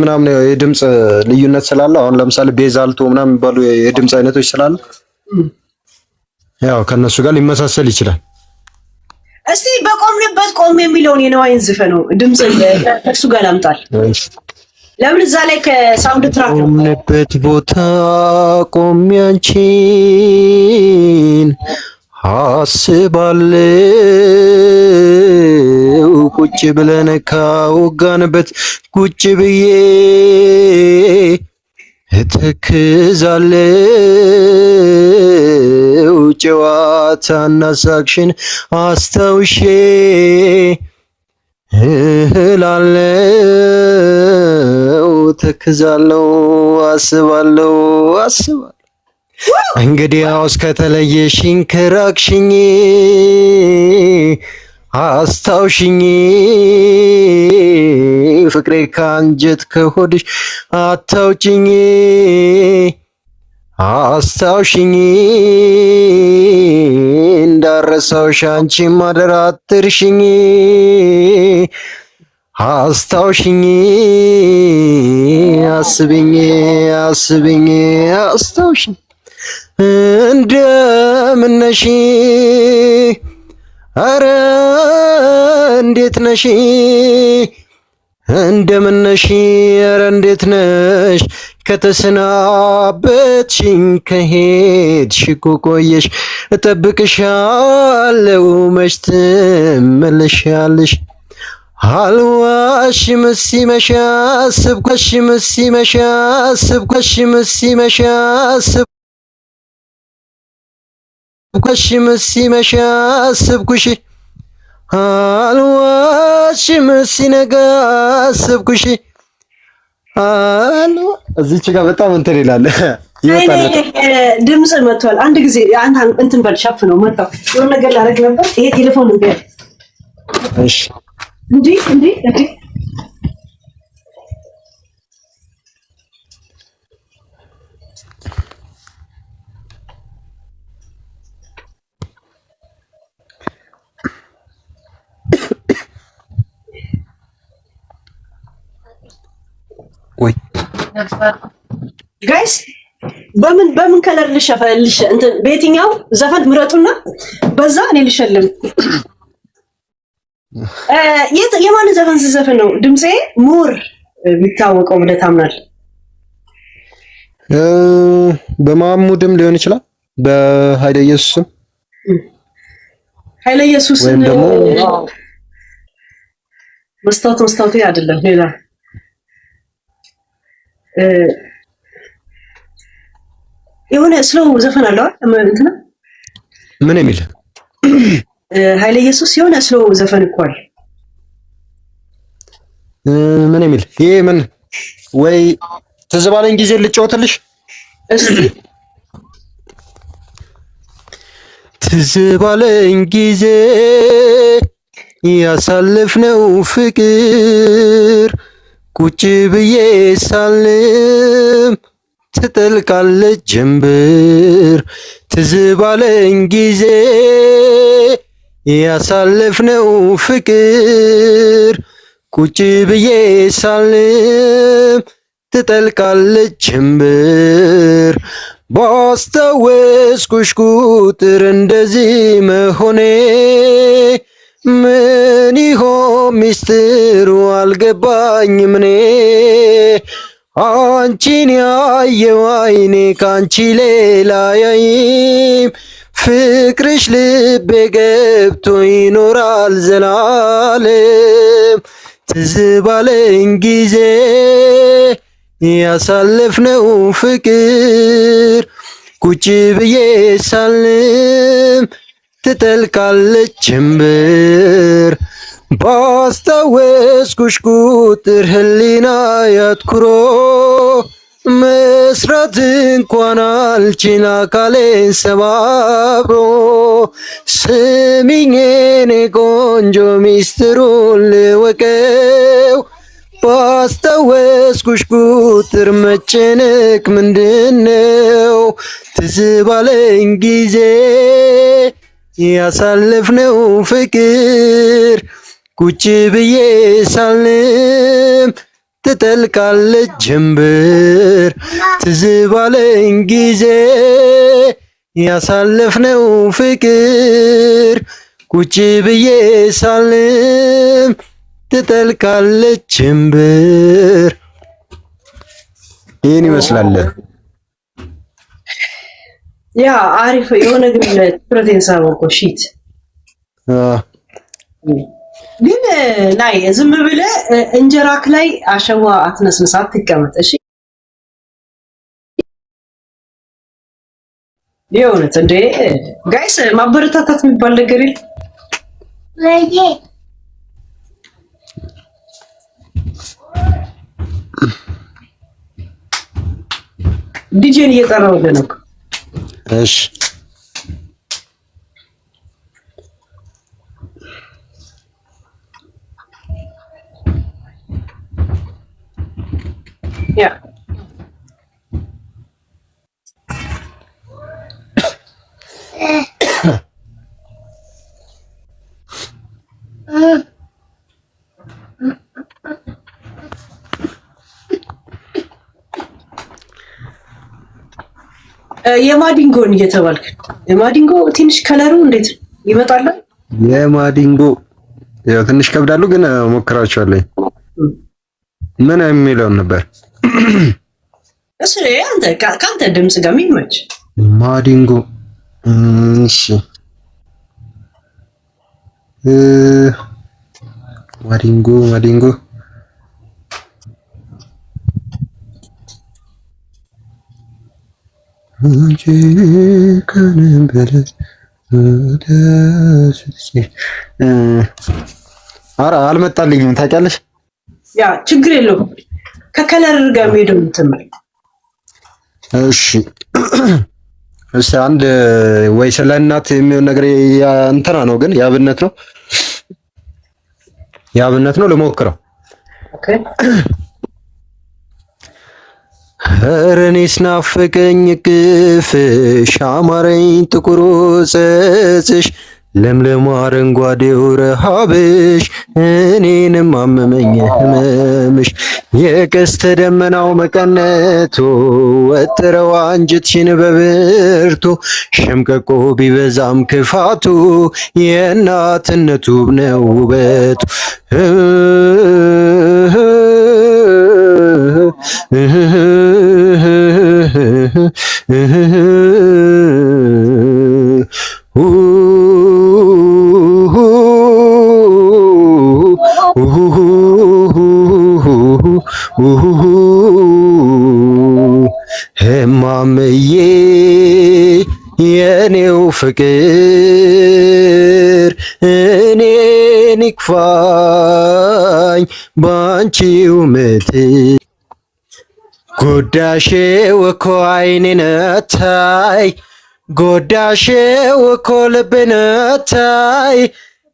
ምናምን የድምጽ ልዩነት ስላለ አሁን ለምሳሌ ቤዝ አልቶ ምናምን የሚባሉ የድምጽ አይነቶች ስላሉ ያው ከነሱ ጋር ሊመሳሰል ይችላል። እስቲ በቆምንበት ቆም የሚለውን የነዋይን ዝፈነው ድምጽ እሱ ጋር ላምጣል። ለምን እዛ ላይ ከሳውንድ ትራክ ቆምንበት ቦታ ቆሜ አንቺን አስባለው ቁጭ ብለን ካወጋንበት ቁጭ ብዬ እተክዛለው ጨዋታና ሳቅሽን አስታውሼ እላለው ተክዛለው አስባለው እንግዲያውስ ከተለየሽኝ ከራቅሽኝ አስታውሽኝ ፍቅሬ ካንጀት ከሆድሽ አታውጭኝ አስታውሽኝ እንዳረሳውሽ አንቺም አደራ አትርሽኝ አስታውሽኝ አስብኝ አስታውሽኝ እንደምን ነሽ ኧረ እንዴት ነሽ እንደምን ነሽ ኧረ እንዴት ነሽ ከተሰናበትሽኝ ከሄድሽ እኮ ቆየሽ እጠብቅሻለሁ መች ትመለሻለሽ አልዋሽም ሲመሻ አስብኩሽም ሲመሻ አስብኩሽም ሲመሻ አስብኩሽም ሲመሻ አስብኩሽ አልዋሽም ሲነጋ አስብኩሽ እዚች ጋር በጣም እንትን ይላል ይወጣል። ድምጽ መጥቷል። አንድ ጊዜ አንተ እንትን በል ሸፍነው መጣው የሆነ ነገር ላደርግ ነበር። ይሄ ቴሌፎን ነው። እሺ እንዴ ወይ ጋይስ በምን ከለር ልሸፈልሽ እንትን በየትኛው ዘፈን ምረጡና በዛ እኔ ልሸልም። የማን ዘፈን ስዘፍን ነው ድምጼ ሞር የሚታወቀው ብለህ ታምናለህ? በማሙድም ሊሆን ይችላል፣ በኃይለ ኢየሱስም ኃይለ ኢየሱስ ወይም ደግሞ መስታወት አይደለም ሌላ የሆነ ስለው ዘፈን አለው እንትና ምን የሚል ኃይለ ኢየሱስ የሆነ ስለው ዘፈን እኮ አለ። ምን የሚል ይሄ ምን ወይ ትዝ ባለኝ ጊዜ ልጫወትልሽ እስቲ። ትዝ ባለኝ ጊዜ ያሳለፍነው ፍቅር ቁጭ ብዬ ሳልም ትጠልቃለች ጀንበር። ትዝ ባለኝ ጊዜ ያሳለፍነው ፍቅር ቁጭ ብዬ ሳልም ትጠልቃለች ጀንበር። ባስታወስኩሽ ቁጥር እንደዚህ መሆኔ ምን ይሆን ሚስጥሩ አልገባኝም እኔ። አንቺን ያየው አይኔ ካንቺ ሌላ ያይም ፍቅርሽ ልቤ ገብቶ ይኖራል ዘላለም። ትዝ ባለኝ ጊዜ ያሳለፍነው ፍቅር ቁጭ ብዬ ሳልም ትጠልቃለች ጀንበር። ባስታወስኩሽ ቁጥር ህሊና ያትኩሮ መስራት እንኳን አልችል አካሌን ሰባብሮ። ስሚኝ የኔ ቆንጆ ሚስጥሩን ልወቀው ባስታወስኩሽ ቁጥር መጨነቅ ምንድነው? ትዝ ባለኝ ጊዜ ያሳለፍነው ፍቅር ቁጭ ብዬ ሳልም ትጠልቃለች ጀንበር። ትዝ ባለኝ ጊዜ ያሳለፍነው ፍቅር ቁጭ ብዬ ሳልም ትጠልቃለች ጀንበር። ይህን ይመስላል። ያ አሪፍ የሆነ ግን ትኩረቴን ሳበው እኮ ሺት ግን ላይ ዝም ብለህ እንጀራክ ላይ አሸዋ አትነስንስ፣ አትቀመጥ። እሺ የእውነት እንዴ ጋይስ ማበረታታት የሚባል ነገር የለም። ዲጄን እየጠራው ነው። እሺ ያ የማዲንጎን እየተባልክ የማዲንጎ ትንሽ ከለሩ እንዴት ይመጣል? የማዲንጎ ያው ትንሽ ከብዳሉ፣ ግን ሞክራቸዋለሁ። ምን የሚለው ነበር? እሱ አንተ ካንተ ድምጽ ጋር የሚመች ማዲንጎ። እሺ ማዲንጎ አንቺ ከነበረ ኧረ አልመጣልኝም። ታውቂያለሽ? ያ ችግር የለውም። ከከለር ጋር የሚሄደው እንትን ነው። እሺ አንድ ወይ ስለ እናት የሚሆን ነገር እንትና ነው፣ ግን የአብነት ነው ልሞክረው። ኦኬ ኧረ እኔስ ናፈቀኝ እቅፍሽ አማረኝ ጥቁሩ ጸጽሽ ለምለሙ አረንጓዴው ረሃብሽ እኔንም አመመኝ ህመምሽ የቀስተ ደመናው መቀነቱ ወጥረው አንጀትሽን በብርቱ ሸምቀቆ ቢበዛም ክፋቱ የእናትነቱ ነው ውበቱ። እማምዬ የኔው ፍቅር እኔን ይክፋኝ ባንቺው ምትክ ጎዳሽው እኮ ዓይኔን እታይ ጎዳሽው እኮ ልቤን እታይ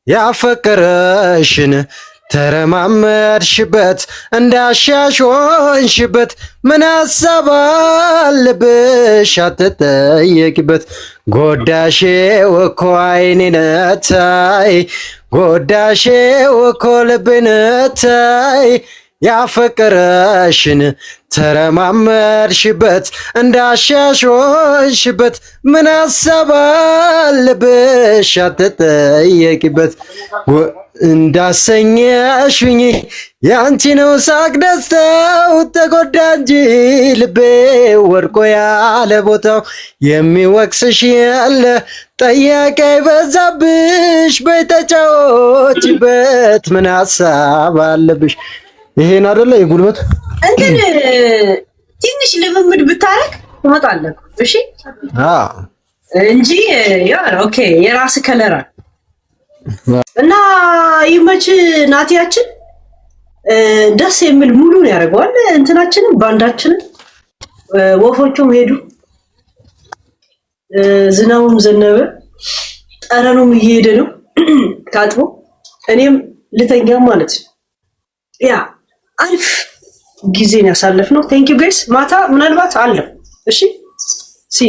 ያፈቀረሽን ተረማመድሽበት እንዳሻሽ ሆንሽበት ምን ሀሳብ አለብሽ አትጠየቂበት ጎዳሽው እኮ ዓይኔን እታይ ጎዳሽው እኮ ልቤን እታይ ያፈቀረሽን ተረማመድሽበት እንዳሻሽ ሆንሽበት ምን ሀሳብ አለብሽ አትጠየቂበት እንዳሰኘሽኝ ያንቺ ነው ሳቅ ደስታው ተጎዳ እንጂ ልቤ ወድቆ ያለ ቦታው የሚወቅስሽ ያለ ጠያቂ በዛብሽ በተጫወችበት ምን ሀሳብ አለብሽ። ይሄን አይደለ የጉልበት እንትን ትንሽ ልምምድ ብታረግ ትመጣለህ። እሺ እንጂ ያ ኦኬ የራስ ከለራ እና ይመች ናቲያችን ደስ የሚል ሙሉን ያደርገዋል። እንትናችንን ባንዳችንን ወፎቹም ሄዱ፣ ዝናቡም ዘነበ፣ ጠረኑም እየሄደ ነው ታጥቦ እኔም ልተኛ ማለት ነው። ያ አሪፍ ጊዜን ያሳለፍነው። ቴንክ ዩ ጋይስ። ማታ ምናልባት አለ። እሺ ሲ